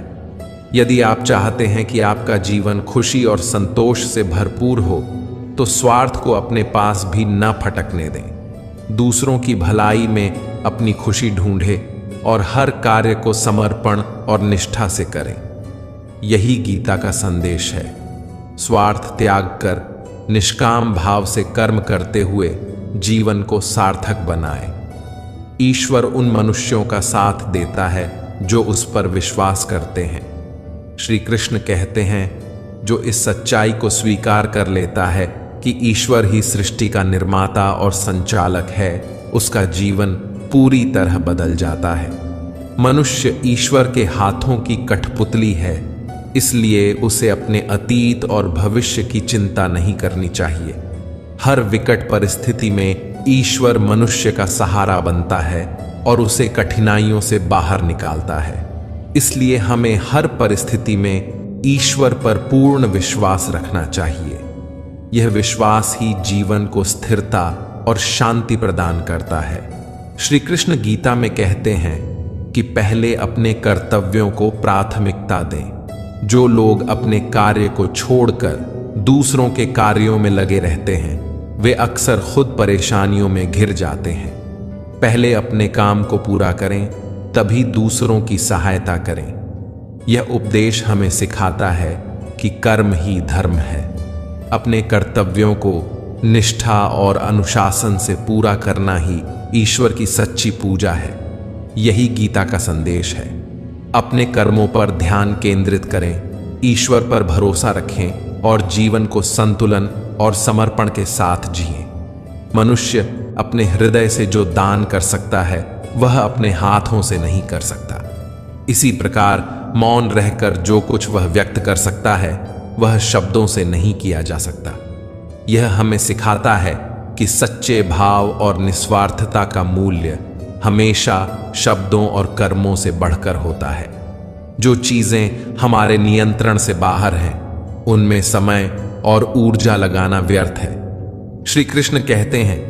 यदि आप चाहते हैं कि आपका जीवन खुशी और संतोष से भरपूर हो, तो स्वार्थ को अपने पास भी न फटकने दें। दूसरों की भलाई में अपनी खुशी ढूंढे और हर कार्य को समर्पण और निष्ठा से करें। यही गीता का संदेश है। स्वार्थ त्याग कर निष्काम भाव से कर्म करते हुए जीवन को सार्थक बनाएं। ईश्वर उन मनुष्यों का साथ देता है जो उस पर विश्वास करते हैं। श्री कृष्ण कहते हैं, जो इस सच्चाई को स्वीकार कर लेता है कि ईश्वर ही सृष्टि का निर्माता और संचालक है, उसका जीवन पूरी तरह बदल जाता है। मनुष्य ईश्वर के हाथों की कठपुतली है, इसलिए उसे अपने अतीत और भविष्य की चिंता नहीं करनी चाहिए। हर विकट परिस्थिति में ईश्वर मनुष्य का सहारा बनता है और उसे कठिनाइयों से बाहर निकालता है। इसलिए हमें हर परिस्थिति में ईश्वर पर पूर्ण विश्वास रखना चाहिए। यह विश्वास ही जीवन को स्थिरता और शांति प्रदान करता है। श्री कृष्ण गीता में कहते हैं कि पहले अपने कर्तव्यों को प्राथमिकता दें। जो लोग अपने कार्य को छोड़कर दूसरों के कार्यों में लगे रहते हैं, वे अक्सर खुद परेशानियों में घिर जाते हैं। पहले अपने काम को पूरा करें, तभी दूसरों की सहायता करें। यह उपदेश हमें सिखाता है कि कर्म ही धर्म है। अपने कर्तव्यों को निष्ठा और अनुशासन से पूरा करना ही ईश्वर की सच्ची पूजा है। यही गीता का संदेश है। अपने कर्मों पर ध्यान केंद्रित करें, ईश्वर पर भरोसा रखें और जीवन को संतुलन और समर्पण के साथ जिएं। मनुष्य अपने हृदय से जो दान कर सकता है, वह अपने हाथों से नहीं कर सकता। इसी प्रकार मौन रहकर जो कुछ वह व्यक्त कर सकता है, वह शब्दों से नहीं किया जा सकता। यह हमें सिखाता है कि सच्चे भाव और निस्वार्थता का मूल्य हमेशा शब्दों और कर्मों से बढ़कर होता है। जो चीजें हमारे नियंत्रण से बाहर हैं, उनमें समय और ऊर्जा लगाना व्यर्थ है। श्री कृष्ण कहते हैं,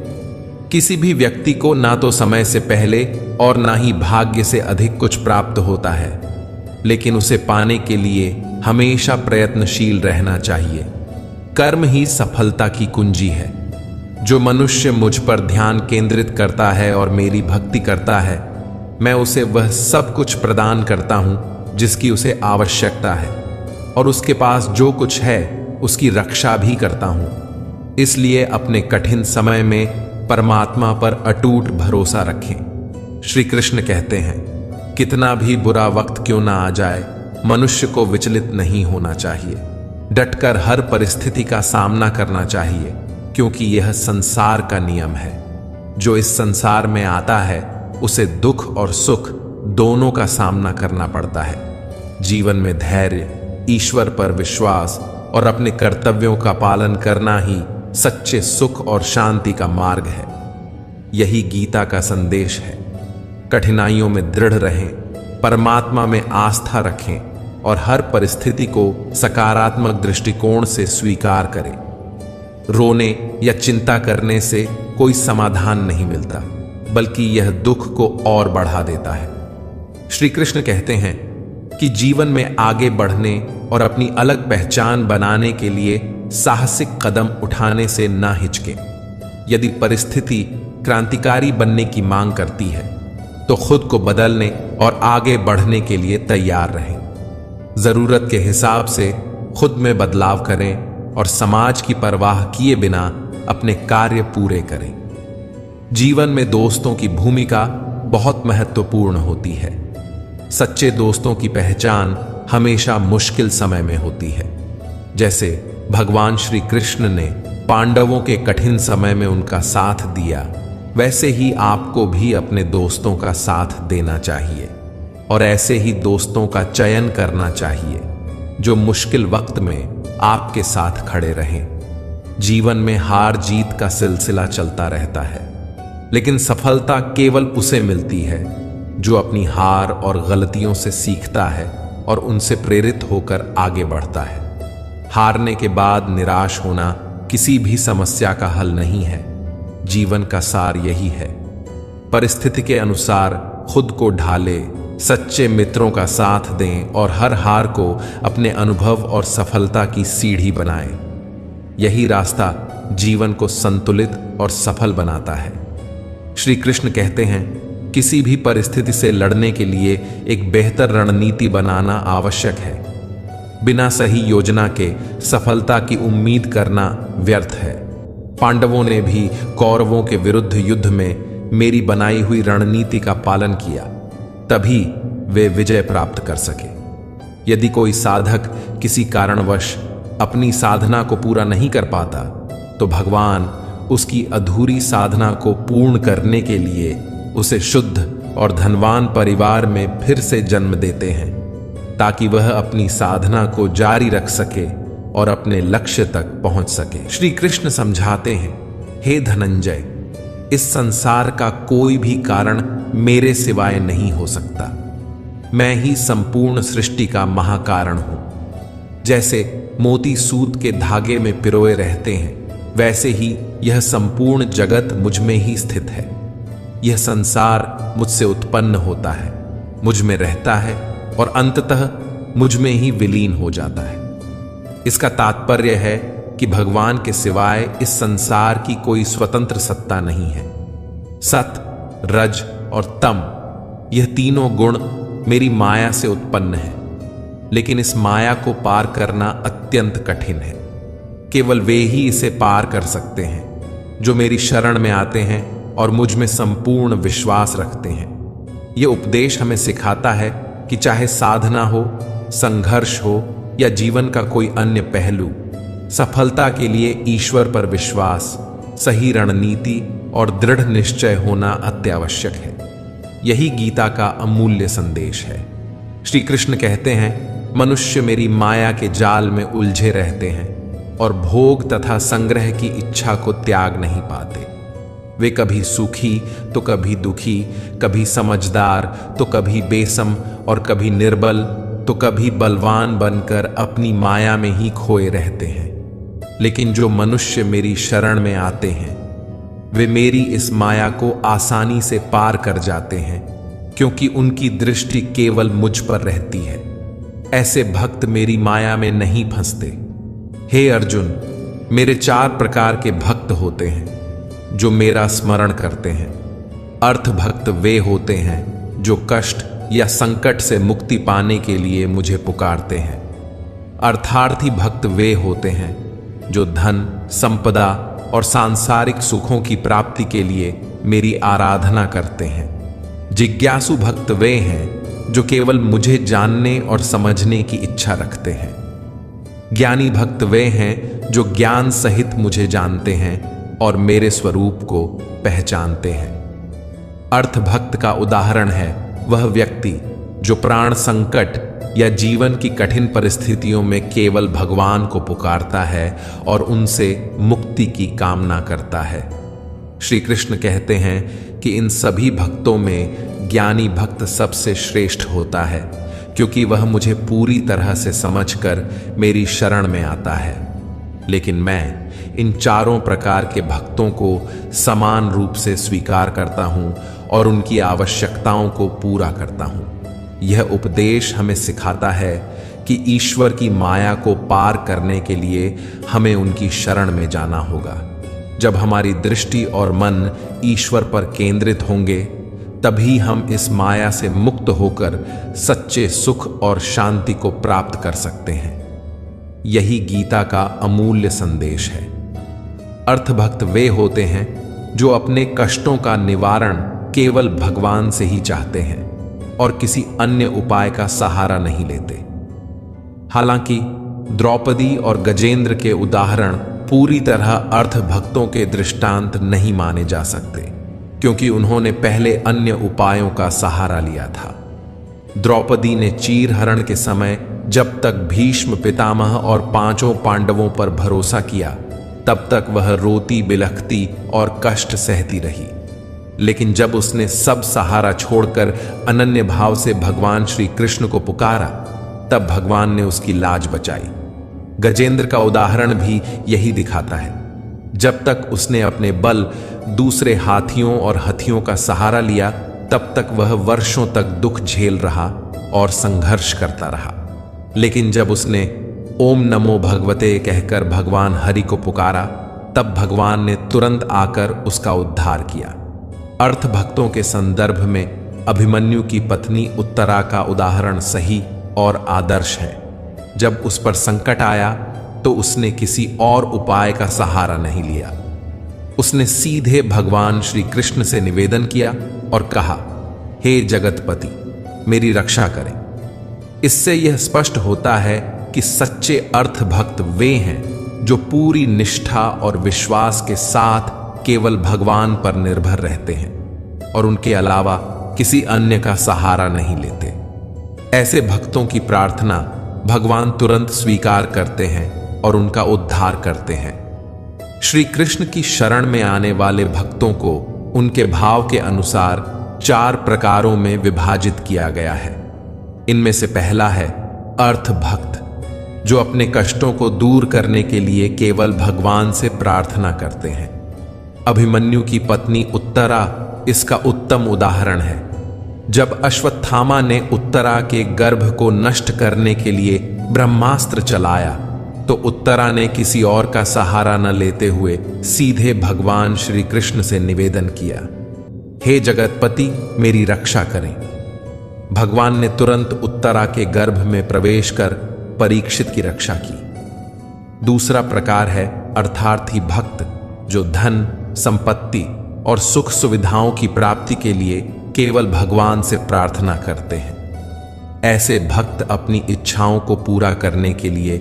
किसी भी व्यक्ति को ना तो समय से पहले और ना ही भाग्य से अधिक कुछ प्राप्त होता है, लेकिन उसे पाने के लिए हमेशा प्रयत्नशील रहना चाहिए। कर्म ही सफलता की कुंजी है। जो मनुष्य मुझ पर ध्यान केंद्रित करता है और मेरी भक्ति करता है, मैं उसे वह सब कुछ प्रदान करता हूं जिसकी उसे आवश्यकता है, और उसके पास जो कुछ है उसकी रक्षा भी करता हूं। इसलिए अपने कठिन समय में परमात्मा पर अटूट भरोसा रखें। श्री कृष्ण कहते हैं, कितना भी बुरा वक्त क्यों ना आ जाए, मनुष्य को विचलित नहीं होना चाहिए। डटकर हर परिस्थिति का सामना करना चाहिए, क्योंकि यह संसार का नियम है। जो इस संसार में आता है, उसे दुख और सुख दोनों का सामना करना पड़ता है। जीवन में धैर्य, ईश्वर पर विश्वास और अपने कर्तव्यों का पालन करना ही सच्चे सुख और शांति का मार्ग है। यही गीता का संदेश है। कठिनाइयों में दृढ़ रहें, परमात्मा में आस्था रखें और हर परिस्थिति को सकारात्मक दृष्टिकोण से स्वीकार करें। रोने या चिंता करने से कोई समाधान नहीं मिलता, बल्कि यह दुख को और बढ़ा देता है। श्री कृष्ण कहते हैं कि जीवन में आगे बढ़ने और अपनी अलग पहचान बनाने के लिए साहसिक कदम उठाने से ना हिचकें। यदि परिस्थिति क्रांतिकारी बनने की मांग करती है तो खुद को बदलने और आगे बढ़ने के लिए तैयार रहें। जरूरत के हिसाब से खुद में बदलाव करें और समाज की परवाह किए बिना अपने कार्य पूरे करें। जीवन में दोस्तों की भूमिका बहुत महत्वपूर्ण होती है। सच्चे दोस्तों की पहचान हमेशा मुश्किल समय में होती है। जैसे भगवान श्री कृष्ण ने पांडवों के कठिन समय में उनका साथ दिया, वैसे ही आपको भी अपने दोस्तों का साथ देना चाहिए और ऐसे ही दोस्तों का चयन करना चाहिए जो मुश्किल वक्त में आपके साथ खड़े रहें। जीवन में हार जीत का सिलसिला चलता रहता है, लेकिन सफलता केवल उसे मिलती है जो अपनी हार और गलतियों से सीखता है और उनसे प्रेरित होकर आगे बढ़ता है। हारने के बाद निराश होना किसी भी समस्या का हल नहीं है। जीवन का सार यही है, परिस्थिति के अनुसार खुद को ढाले, सच्चे मित्रों का साथ दें और हर हार को अपने अनुभव और सफलता की सीढ़ी बनाएं। यही रास्ता जीवन को संतुलित और सफल बनाता है। श्री कृष्ण कहते हैं, किसी भी परिस्थिति से लड़ने के लिए एक बेहतर रणनीति बनाना आवश्यक है। बिना सही योजना के सफलता की उम्मीद करना व्यर्थ है। पांडवों ने भी कौरवों के विरुद्ध युद्ध में मेरी बनाई हुई रणनीति का पालन किया, तभी वे विजय प्राप्त कर सके। यदि कोई साधक किसी कारणवश अपनी साधना को पूरा नहीं कर पाता, तो भगवान उसकी अधूरी साधना को पूर्ण करने के लिए उसे शुद्ध और धनवान परिवार में फिर से जन्म देते हैं, ताकि वह अपनी साधना को जारी रख सके और अपने लक्ष्य तक पहुंच सके। श्री कृष्ण समझाते हैं, हे धनंजय, इस संसार का कोई भी कारण मेरे सिवाय नहीं हो सकता। मैं ही संपूर्ण सृष्टि का महाकारण हूं। जैसे मोती सूत के धागे में पिरोए रहते हैं, वैसे ही यह संपूर्ण जगत मुझ में ही स्थित है। यह संसार मुझसे उत्पन्न होता है, मुझ में रहता है और अंततः मुझ में ही विलीन हो जाता है। इसका तात्पर्य है कि भगवान के सिवाय इस संसार की कोई स्वतंत्र सत्ता नहीं है। सत, रज और तम, यह तीनों गुण मेरी माया से उत्पन्न है, लेकिन इस माया को पार करना अत्यंत कठिन है। केवल वे ही इसे पार कर सकते हैं जो मेरी शरण में आते हैं और मुझ में संपूर्ण विश्वास रखते हैं। यह उपदेश हमें सिखाता है कि चाहे साधना हो, संघर्ष हो या जीवन का कोई अन्य पहलू, सफलता के लिए ईश्वर पर विश्वास, सही रणनीति और दृढ़ निश्चय होना अत्यावश्यक है। यही गीता का अमूल्य संदेश है। श्री कृष्ण कहते हैं, मनुष्य मेरी माया के जाल में उलझे रहते हैं और भोग तथा संग्रह की इच्छा को त्याग नहीं पाते। वे कभी सुखी तो कभी दुखी, कभी समझदार तो कभी बेसम और कभी निर्बल तो कभी बलवान बनकर अपनी माया में ही खोए रहते हैं। लेकिन जो मनुष्य मेरी शरण में आते हैं, वे मेरी इस माया को आसानी से पार कर जाते हैं, क्योंकि उनकी दृष्टि केवल मुझ पर रहती है। ऐसे भक्त मेरी माया में नहीं फंसते। हे अर्जुन, मेरे 4 प्रकार के भक्त होते हैं जो मेरा स्मरण करते हैं। अर्थ भक्त वे होते हैं जो कष्ट या संकट से मुक्ति पाने के लिए मुझे पुकारते हैं। अर्थार्थी भक्त वे होते हैं जो धन, संपदा और सांसारिक सुखों की प्राप्ति के लिए मेरी आराधना करते हैं। जिज्ञासु भक्त वे हैं जो केवल मुझे जानने और समझने की इच्छा रखते हैं। ज्ञानी भक्त वे हैं जो ज्ञान सहित मुझे जानते हैं और मेरे स्वरूप को पहचानते हैं। अर्थ भक्त का उदाहरण है वह व्यक्ति जो प्राण संकट या जीवन की कठिन परिस्थितियों में केवल भगवान को पुकारता है और उनसे मुक्ति की कामना करता है। श्री कृष्ण कहते हैं कि इन सभी भक्तों में ज्ञानी भक्त सबसे श्रेष्ठ होता है, क्योंकि वह मुझे पूरी तरह से समझकर मेरी शरण में आता है। लेकिन मैं इन चारों प्रकार के भक्तों को समान रूप से स्वीकार करता हूं और उनकी आवश्यकताओं को पूरा करता हूं। यह उपदेश हमें सिखाता है कि ईश्वर की माया को पार करने के लिए हमें उनकी शरण में जाना होगा। जब हमारी दृष्टि और मन ईश्वर पर केंद्रित होंगे, तभी हम इस माया से मुक्त होकर सच्चे सुख और शांति को प्राप्त कर सकते हैं। यही गीता का अमूल्य संदेश है। अर्थभक्त वे होते हैं जो अपने कष्टों का निवारण केवल भगवान से ही चाहते हैं और किसी अन्य उपाय का सहारा नहीं लेते। हालांकि द्रौपदी और गजेंद्र के उदाहरण पूरी तरह अर्थभक्तों के दृष्टांत नहीं माने जा सकते, क्योंकि उन्होंने पहले अन्य उपायों का सहारा लिया था। द्रौपदी ने चीरहरण के समय जब तक भीष्म पितामह और पांचों पांडवों पर भरोसा किया, तब तक वह रोती बिलखती और कष्ट सहती रही। लेकिन जब उसने सब सहारा छोड़कर अनन्य भाव से भगवान श्री कृष्ण को पुकारा, तब भगवान ने उसकी लाज बचाई। गजेंद्र का उदाहरण भी यही दिखाता है। जब तक उसने अपने बल दूसरे हाथियों और हथियों का सहारा लिया, तब तक वह वर्षों तक दुख झेल रहा और संघर्ष करता रहा। लेकिन जब उसने ओम नमो भगवते कहकर भगवान हरि को पुकारा, तब भगवान ने तुरंत आकर उसका उद्धार किया। अर्थ भक्तों के संदर्भ में अभिमन्यु की पत्नी उत्तरा का उदाहरण सही और आदर्श है। जब उस पर संकट आया तो उसने किसी और उपाय का सहारा नहीं लिया। उसने सीधे भगवान श्री कृष्ण से निवेदन किया और कहा, हे जगतपति, मेरी रक्षा करें। इससे यह स्पष्ट होता है कि सच्चे अर्थ भक्त वे हैं जो पूरी निष्ठा और विश्वास के साथ केवल भगवान पर निर्भर रहते हैं और उनके अलावा किसी अन्य का सहारा नहीं लेते। ऐसे भक्तों की प्रार्थना भगवान तुरंत स्वीकार करते हैं और उनका उद्धार करते हैं। श्री कृष्ण की शरण में आने वाले भक्तों को उनके भाव के अनुसार 4 प्रकारों में विभाजित किया गया है। इनमें से पहला है अर्थ भक्त, जो अपने कष्टों को दूर करने के लिए केवल भगवान से प्रार्थना करते हैं। अभिमन्यु की पत्नी उत्तरा इसका उत्तम उदाहरण है। जब अश्वत्थामा ने उत्तरा के गर्भ को नष्ट करने के लिए ब्रह्मास्त्र चलाया, तो उत्तरा ने किसी और का सहारा न लेते हुए सीधे भगवान श्री कृष्ण से निवेदन किया, हे जगतपति, मेरी रक्षा करें। भगवान ने तुरंत उत्तरा के गर्भ में प्रवेश कर परीक्षित की रक्षा की। दूसरा प्रकार है अर्थार्थी भक्त, जो धन, संपत्ति और सुख सुविधाओं की प्राप्ति के लिए केवल भगवान से प्रार्थना करते हैं। ऐसे भक्त अपनी इच्छाओं को पूरा करने के लिए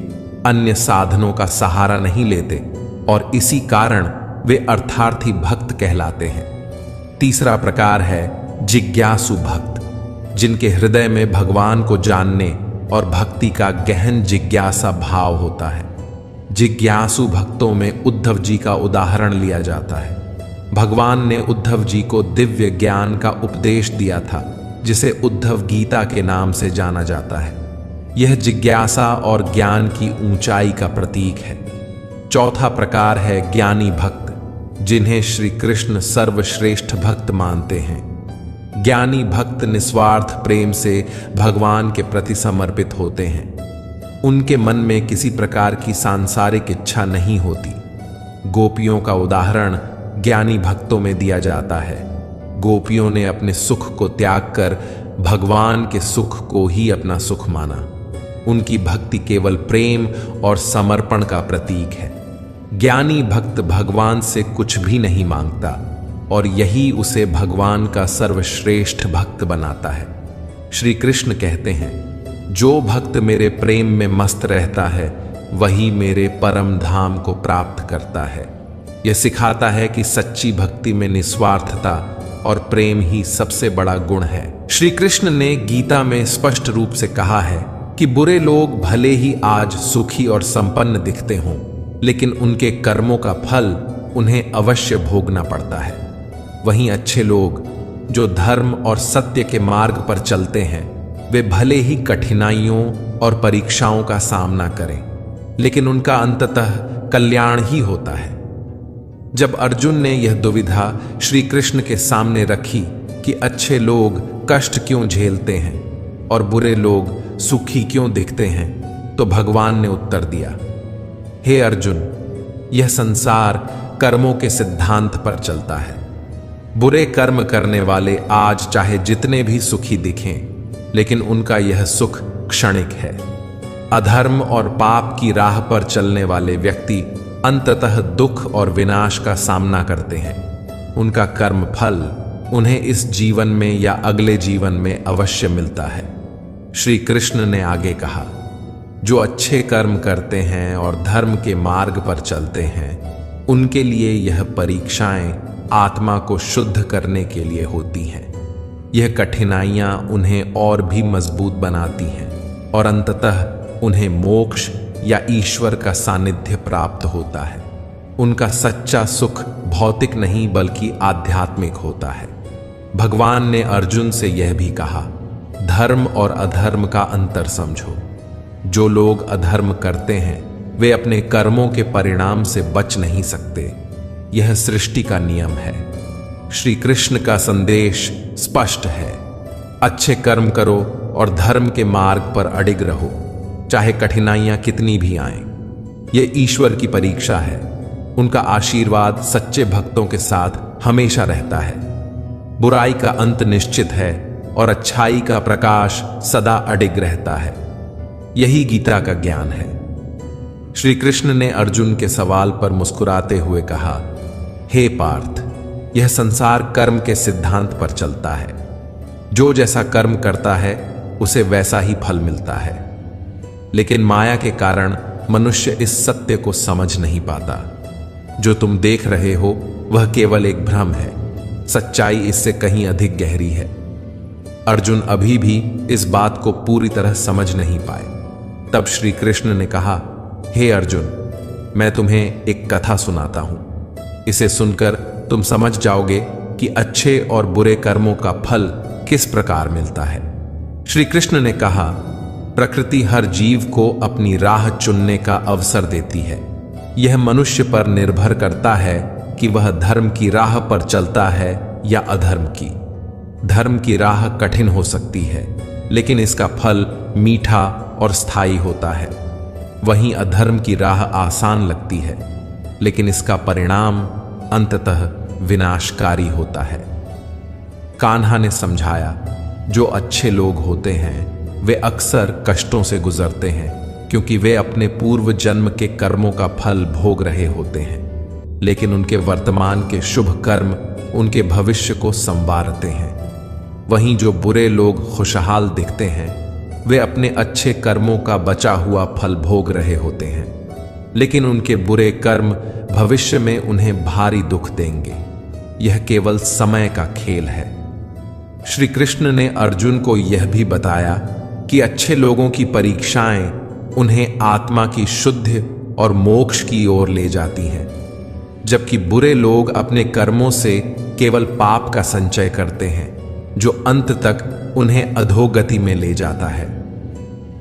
अन्य साधनों का सहारा नहीं लेते और इसी कारण वे अर्थार्थी भक्त कहलाते हैं। तीसरा प्रकार है जिज्ञासु भक्त, जिनके हृदय में भगवान को जानने और भक्ति का गहन जिज्ञासा भाव होता है। जिज्ञासु भक्तों में उद्धव जी का उदाहरण लिया जाता है। भगवान ने उद्धव जी को दिव्य ज्ञान का उपदेश दिया था, जिसे उद्धव गीता के नाम से जाना जाता है। यह जिज्ञासा और ज्ञान की ऊंचाई का प्रतीक है। चौथा प्रकार है ज्ञानी भक्त, जिन्हें श्री कृष्ण सर्वश्रेष्ठ भक्त मानते हैं। ज्ञानी भक्त निस्वार्थ प्रेम से भगवान के प्रति समर्पित होते हैं। उनके मन में किसी प्रकार की सांसारिक इच्छा नहीं होती। गोपियों का उदाहरण ज्ञानी भक्तों में दिया जाता है। गोपियों ने अपने सुख को त्याग कर भगवान के सुख को ही अपना सुख माना। उनकी भक्ति केवल प्रेम और समर्पण का प्रतीक है। ज्ञानी भक्त भगवान से कुछ भी नहीं मांगता और यही उसे भगवान का सर्वश्रेष्ठ भक्त बनाता है। श्री कृष्ण कहते हैं, जो भक्त मेरे प्रेम में मस्त रहता है वही मेरे परम धाम को प्राप्त करता है। यह सिखाता है कि सच्ची भक्ति में निस्वार्थता और प्रेम ही सबसे बड़ा गुण है। श्री कृष्ण ने गीता में स्पष्ट रूप से कहा है कि बुरे लोग भले ही आज सुखी और संपन्न दिखते हों, लेकिन उनके कर्मों का फल उन्हें अवश्य भोगना पड़ता है। वहीं अच्छे लोग जो धर्म और सत्य के मार्ग पर चलते हैं, वे भले ही कठिनाइयों और परीक्षाओं का सामना करें, लेकिन उनका अंततः कल्याण ही होता है। जब अर्जुन ने यह दुविधा श्री कृष्ण के सामने रखी कि अच्छे लोग कष्ट क्यों झेलते हैं और बुरे लोग सुखी क्यों दिखते हैं, तो भगवान ने उत्तर दिया, हे अर्जुन, यह संसार कर्मों के सिद्धांत पर चलता है। बुरे कर्म करने वाले आज चाहे जितने भी सुखी दिखें, लेकिन उनका यह सुख क्षणिक है। अधर्म और पाप की राह पर चलने वाले व्यक्ति अंततः दुख और विनाश का सामना करते हैं। उनका कर्म फल उन्हें इस जीवन में या अगले जीवन में अवश्य मिलता है। श्री कृष्ण ने आगे कहा, जो अच्छे कर्म करते हैं और धर्म के मार्ग पर चलते हैं, उनके लिए यह परीक्षाएं आत्मा को शुद्ध करने के लिए होती हैं। यह कठिनाइयां उन्हें और भी मजबूत बनाती हैं और अंततः उन्हें मोक्ष या ईश्वर का सानिध्य प्राप्त होता है। उनका सच्चा सुख भौतिक नहीं बल्कि आध्यात्मिक होता है। भगवान ने अर्जुन से यह भी कहा, धर्म और अधर्म का अंतर समझो। जो लोग अधर्म करते हैं वे अपने कर्मों के परिणाम से बच नहीं सकते। यह सृष्टि का नियम है। श्री कृष्ण का संदेश स्पष्ट है, अच्छे कर्म करो और धर्म के मार्ग पर अडिग रहो, चाहे कठिनाइयां कितनी भी आएं। यह ईश्वर की परीक्षा है। उनका आशीर्वाद सच्चे भक्तों के साथ हमेशा रहता है। बुराई का अंत निश्चित है और अच्छाई का प्रकाश सदा अडिग रहता है। यही गीता का ज्ञान है। श्री कृष्ण ने अर्जुन के सवाल पर मुस्कुराते हुए कहा, हे पार्थ, यह संसार कर्म के सिद्धांत पर चलता है। जो जैसा कर्म करता है उसे वैसा ही फल मिलता है। लेकिन माया के कारण मनुष्य इस सत्य को समझ नहीं पाता। जो तुम देख रहे हो वह केवल एक भ्रम है। सच्चाई इससे कहीं अधिक गहरी है। अर्जुन अभी भी इस बात को पूरी तरह समझ नहीं पाए। तब श्री कृष्ण ने कहा, हे अर्जुन, मैं तुम्हें एक कथा सुनाता हूं। इसे सुनकर तुम समझ जाओगे कि अच्छे और बुरे कर्मों का फल किस प्रकार मिलता है। श्री कृष्ण ने कहा, प्रकृति हर जीव को अपनी राह चुनने का अवसर देती है। यह मनुष्य पर निर्भर करता है कि वह धर्म की राह पर चलता है या अधर्म की। धर्म की राह कठिन हो सकती है, लेकिन इसका फल मीठा और स्थायी होता है। वहीं अधर्म की राह आसान लगती है, लेकिन इसका परिणाम अंततः विनाशकारी होता है। कान्हा ने समझाया, जो अच्छे लोग होते हैं वे अक्सर कष्टों से गुजरते हैं, क्योंकि वे अपने पूर्व जन्म के कर्मों का फल भोग रहे होते हैं। लेकिन उनके वर्तमान के शुभ कर्म उनके भविष्य को संवारते हैं। वहीं जो बुरे लोग खुशहाल दिखते हैं वे अपने अच्छे कर्मों का बचा हुआ फल भोग रहे होते हैं, लेकिन उनके बुरे कर्म भविष्य में उन्हें भारी दुख देंगे। यह केवल समय का खेल है। श्री कृष्ण ने अर्जुन को यह भी बताया कि अच्छे लोगों की परीक्षाएं उन्हें आत्मा की शुद्धि और मोक्ष की ओर ले जाती हैं, जबकि बुरे लोग अपने कर्मों से केवल पाप का संचय करते हैं, जो अंत तक उन्हें अधोगति में ले जाता है।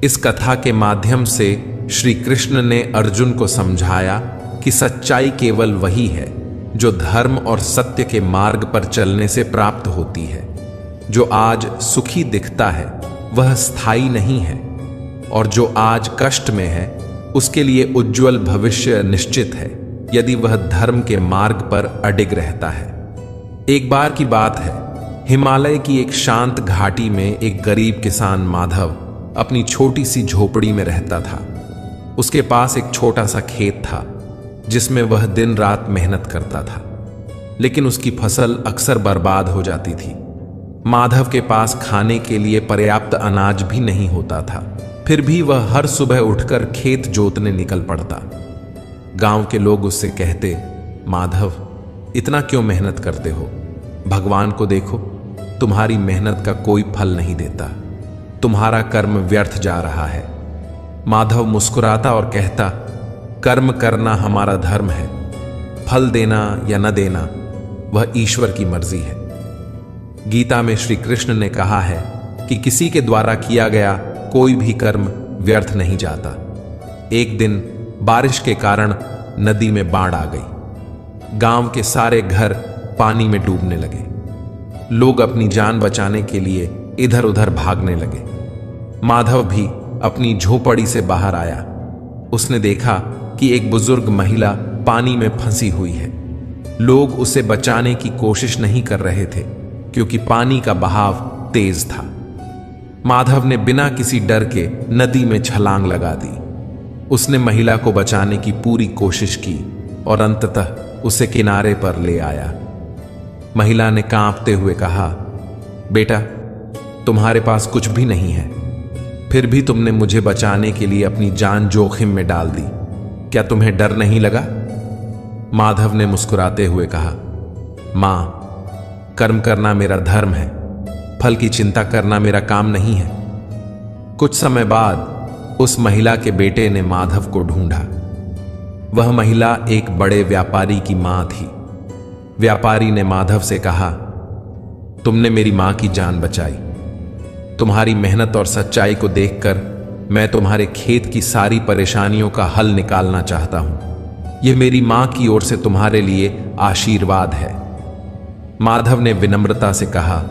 इस कथा के माध्यम से श्री कृष्ण ने अर्जुन को समझाया कि सच्चाई केवल वही है जो धर्म और सत्य के मार्ग पर चलने से प्राप्त होती है। जो आज सुखी दिखता है वह स्थायी नहीं है, और जो आज कष्ट में है उसके लिए उज्जवल भविष्य निश्चित है, यदि वह धर्म के मार्ग पर अडिग रहता है। एक बार की बात है, हिमालय की एक शांत घाटी में एक गरीब किसान माधव अपनी छोटी सी झोपड़ी में रहता था। उसके पास एक छोटा सा खेत था जिसमें वह दिन रात मेहनत करता था, लेकिन उसकी फसल अक्सर बर्बाद हो जाती थी। माधव के पास खाने के लिए पर्याप्त अनाज भी नहीं होता था, फिर भी वह हर सुबह उठकर खेत जोतने निकल पड़ता। गांव के लोग उससे कहते, माधव, इतना क्यों मेहनत करते हो? भगवान को देखो, तुम्हारी मेहनत का कोई फल नहीं देता, तुम्हारा कर्म व्यर्थ जा रहा है। माधव मुस्कुराता और कहता, कर्म करना हमारा धर्म है, फल देना या न देना वह ईश्वर की मर्जी है। गीता में श्री कृष्ण ने कहा है कि किसी के द्वारा किया गया कोई भी कर्म व्यर्थ नहीं जाता। एक दिन बारिश के कारण नदी में बाढ़ आ गई। गांव के सारे घर पानी में डूबने लगे। लोग अपनी जान बचाने के लिए इधर उधर भागने लगे। माधव भी अपनी झोपड़ी से बाहर आया। उसने देखा कि एक बुजुर्ग महिला पानी में फंसी हुई है। लोग उसे बचाने की कोशिश नहीं कर रहे थे क्योंकि पानी का बहाव तेज था। माधव ने बिना किसी डर के नदी में छलांग लगा दी। उसने महिला को बचाने की पूरी कोशिश की और अंततः उसे किनारे पर ले आया। महिला ने कांपते हुए कहा, बेटा, तुम्हारे पास कुछ भी नहीं है, फिर भी तुमने मुझे बचाने के लिए अपनी जान जोखिम में डाल दी। क्या तुम्हें डर नहीं लगा? माधव ने मुस्कुराते हुए कहा, मां, कर्म करना मेरा धर्म है, फल की चिंता करना मेरा काम नहीं है। कुछ समय बाद उस महिला के बेटे ने माधव को ढूंढा। वह महिला एक बड़े व्यापारी की मां थी। व्यापारी ने माधव से कहा, तुमने मेरी मां की जान बचाई। तुम्हारी मेहनत और सच्चाई को देखकर मैं तुम्हारे खेत की सारी परेशानियों का हल निकालना चाहता हूं। यह मेरी मां की ओर से तुम्हारे लिए आशीर्वाद है। माधव ने विनम्रता से कहा,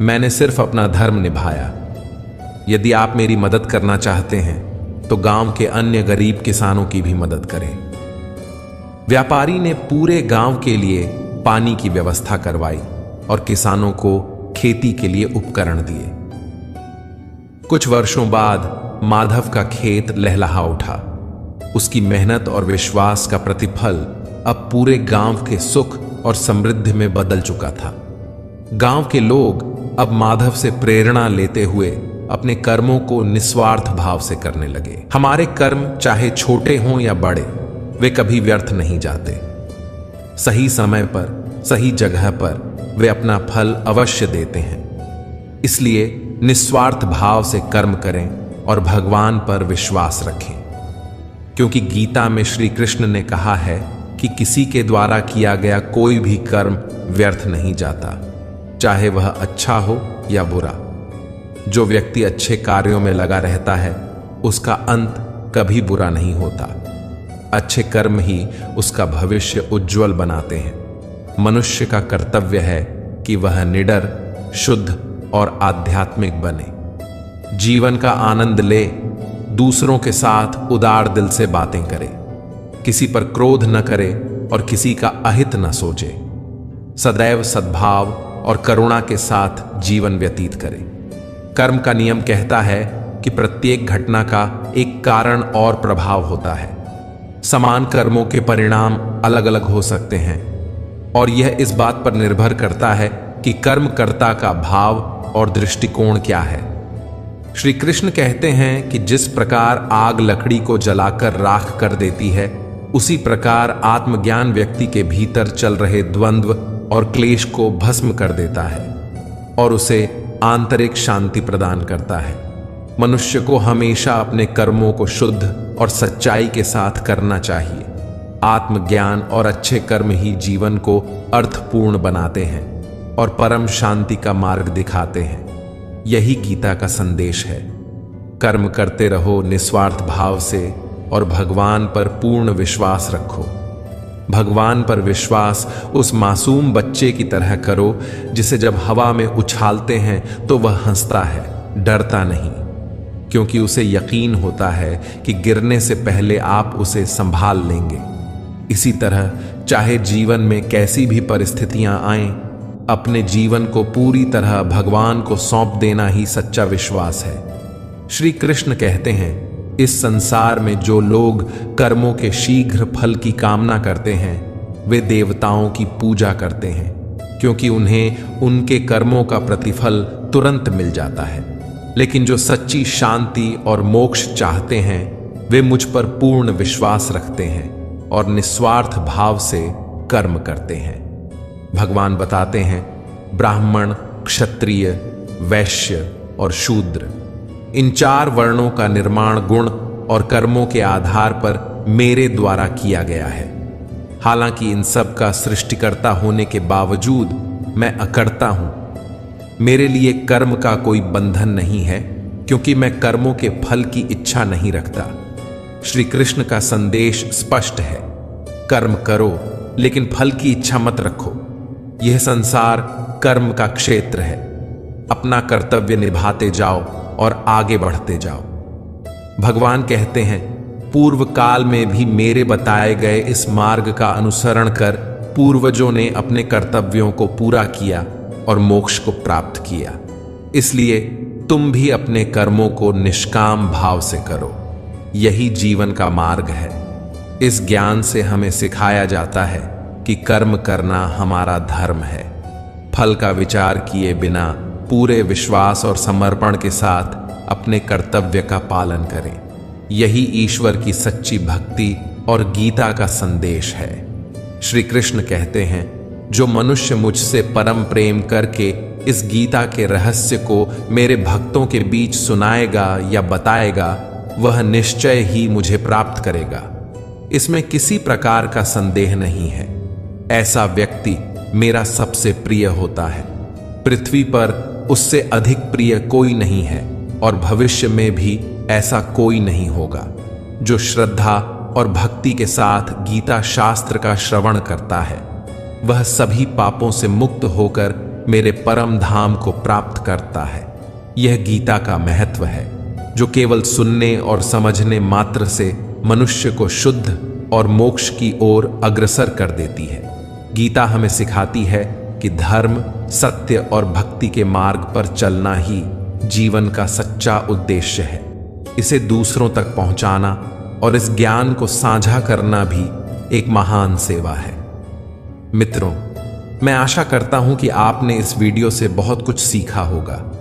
मैंने सिर्फ अपना धर्म निभाया। यदि आप मेरी मदद करना चाहते हैं तो गांव के अन्य गरीब किसानों की भी मदद करें। व्यापारी ने पूरे गांव के लिए पानी की व्यवस्था करवाई और किसानों को खेती के लिए उपकरण दिए। कुछ वर्षों बाद माधव का खेत लहलहा उठा। उसकी मेहनत और विश्वास का प्रतिफल अब पूरे गांव के सुख और समृद्धि में बदल चुका था। गांव के लोग अब माधव से प्रेरणा लेते हुए अपने कर्मों को निस्वार्थ भाव से करने लगे। हमारे कर्म चाहे छोटे हों या बड़े, वे कभी व्यर्थ नहीं जाते। सही समय पर, सही जगह पर वे अपना फल अवश्य देते हैं। इसलिए निस्वार्थ भाव से कर्म करें और भगवान पर विश्वास रखें, क्योंकि गीता में श्री कृष्ण ने कहा है कि किसी के द्वारा किया गया कोई भी कर्म व्यर्थ नहीं जाता, चाहे वह अच्छा हो या बुरा। जो व्यक्ति अच्छे कार्यों में लगा रहता है उसका अंत कभी बुरा नहीं होता। अच्छे कर्म ही उसका भविष्य उज्जवल बनाते हैं। मनुष्य का कर्तव्य है कि वह निडर, शुद्ध और आध्यात्मिक बने, जीवन का आनंद ले, दूसरों के साथ उदार दिल से बातें करे, किसी पर क्रोध न करे और किसी का अहित न सोचे, सदैव सद्भाव और करुणा के साथ जीवन व्यतीत करे। कर्म का नियम कहता है कि प्रत्येक घटना का एक कारण और प्रभाव होता है। समान कर्मों के परिणाम अलग अलग हो सकते हैं और यह इस बात पर निर्भर करता है कि कर्मकर्ता का भाव और दृष्टिकोण क्या है। श्री कृष्ण कहते हैं कि जिस प्रकार आग लकड़ी को जलाकर राख कर देती है, उसी प्रकार आत्मज्ञान व्यक्ति के भीतर चल रहे द्वंद्व और क्लेश को भस्म कर देता है और उसे आंतरिक शांति प्रदान करता है। मनुष्य को हमेशा अपने कर्मों को शुद्ध और सच्चाई के साथ करना चाहिए। आत्मज्ञान और अच्छे कर्म ही जीवन को अर्थपूर्ण बनाते हैं और परम शांति का मार्ग दिखाते हैं। यही गीता का संदेश है। कर्म करते रहो निस्वार्थ भाव से और भगवान पर पूर्ण विश्वास रखो। भगवान पर विश्वास उस मासूम बच्चे की तरह करो जिसे जब हवा में उछालते हैं तो वह हंसता है, डरता नहीं, क्योंकि उसे यकीन होता है कि गिरने से पहले आप उसे संभाल लेंगे। इसी तरह चाहे जीवन में कैसी भी परिस्थितियां आएं, अपने जीवन को पूरी तरह भगवान को सौंप देना ही सच्चा विश्वास है। श्री कृष्ण कहते हैं, इस संसार में जो लोग कर्मों के शीघ्र फल की कामना करते हैं, वे देवताओं की पूजा करते हैं, क्योंकि उन्हें उनके कर्मों का प्रतिफल तुरंत मिल जाता है। लेकिन जो सच्ची शांति और मोक्ष चाहते हैं, वे मुझ पर पूर्ण विश्वास रखते हैं और निस्वार्थ भाव से कर्म करते हैं। भगवान बताते हैं, ब्राह्मण, क्षत्रिय, वैश्य और शूद्र, इन 4 वर्णों का निर्माण गुण और कर्मों के आधार पर मेरे द्वारा किया गया है। हालांकि इन सब का सृष्टिकर्ता होने के बावजूद मैं अकर्ता हूं। मेरे लिए कर्म का कोई बंधन नहीं है, क्योंकि मैं कर्मों के फल की इच्छा नहीं रखता। श्री कृष्ण का संदेश स्पष्ट है, कर्म करो लेकिन फल की इच्छा मत रखो। यह संसार कर्म का क्षेत्र है। अपना कर्तव्य निभाते जाओ और आगे बढ़ते जाओ। भगवान कहते हैं, पूर्व काल में भी मेरे बताए गए इस मार्ग का अनुसरण कर पूर्वजों ने अपने कर्तव्यों को पूरा किया और मोक्ष को प्राप्त किया। इसलिए तुम भी अपने कर्मों को निष्काम भाव से करो। यही जीवन का मार्ग है। इस ज्ञान से हमें सिखाया जाता है कि कर्म करना हमारा धर्म है। फल का विचार किए बिना पूरे विश्वास और समर्पण के साथ अपने कर्तव्य का पालन करें। यही ईश्वर की सच्ची भक्ति और गीता का संदेश है। श्री कृष्ण कहते हैं, जो मनुष्य मुझसे परम प्रेम करके इस गीता के रहस्य को मेरे भक्तों के बीच सुनाएगा या बताएगा, वह निश्चय ही मुझे प्राप्त करेगा। इसमें किसी प्रकार का संदेह नहीं है। ऐसा व्यक्ति मेरा सबसे प्रिय होता है। पृथ्वी पर उससे अधिक प्रिय कोई नहीं है और भविष्य में भी ऐसा कोई नहीं होगा। जो श्रद्धा और भक्ति के साथ गीता शास्त्र का श्रवण करता है, वह सभी पापों से मुक्त होकर मेरे परम धाम को प्राप्त करता है। यह गीता का महत्व है, जो केवल सुनने और समझने मात्र से मनुष्य को शुद्ध और मोक्ष की ओर अग्रसर कर देती है। गीता हमें सिखाती है कि धर्म, सत्य और भक्ति के मार्ग पर चलना ही जीवन का सच्चा उद्देश्य है। इसे दूसरों तक पहुंचाना और इस ज्ञान को साझा करना भी एक महान सेवा है। मित्रों, मैं आशा करता हूं कि आपने इस वीडियो से बहुत कुछ सीखा होगा।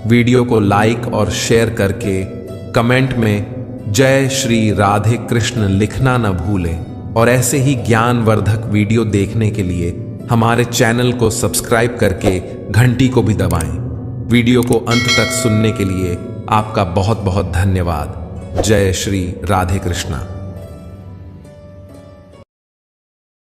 वीडियो को लाइक और शेयर करके कमेंट में जय श्री राधे कृष्ण लिखना न भूलें और ऐसे ही ज्ञानवर्धक वीडियो देखने के लिए हमारे चैनल को सब्सक्राइब करके घंटी को भी दबाएं। वीडियो को अंत तक सुनने के लिए आपका बहुत बहुत धन्यवाद। जय श्री राधे कृष्णा।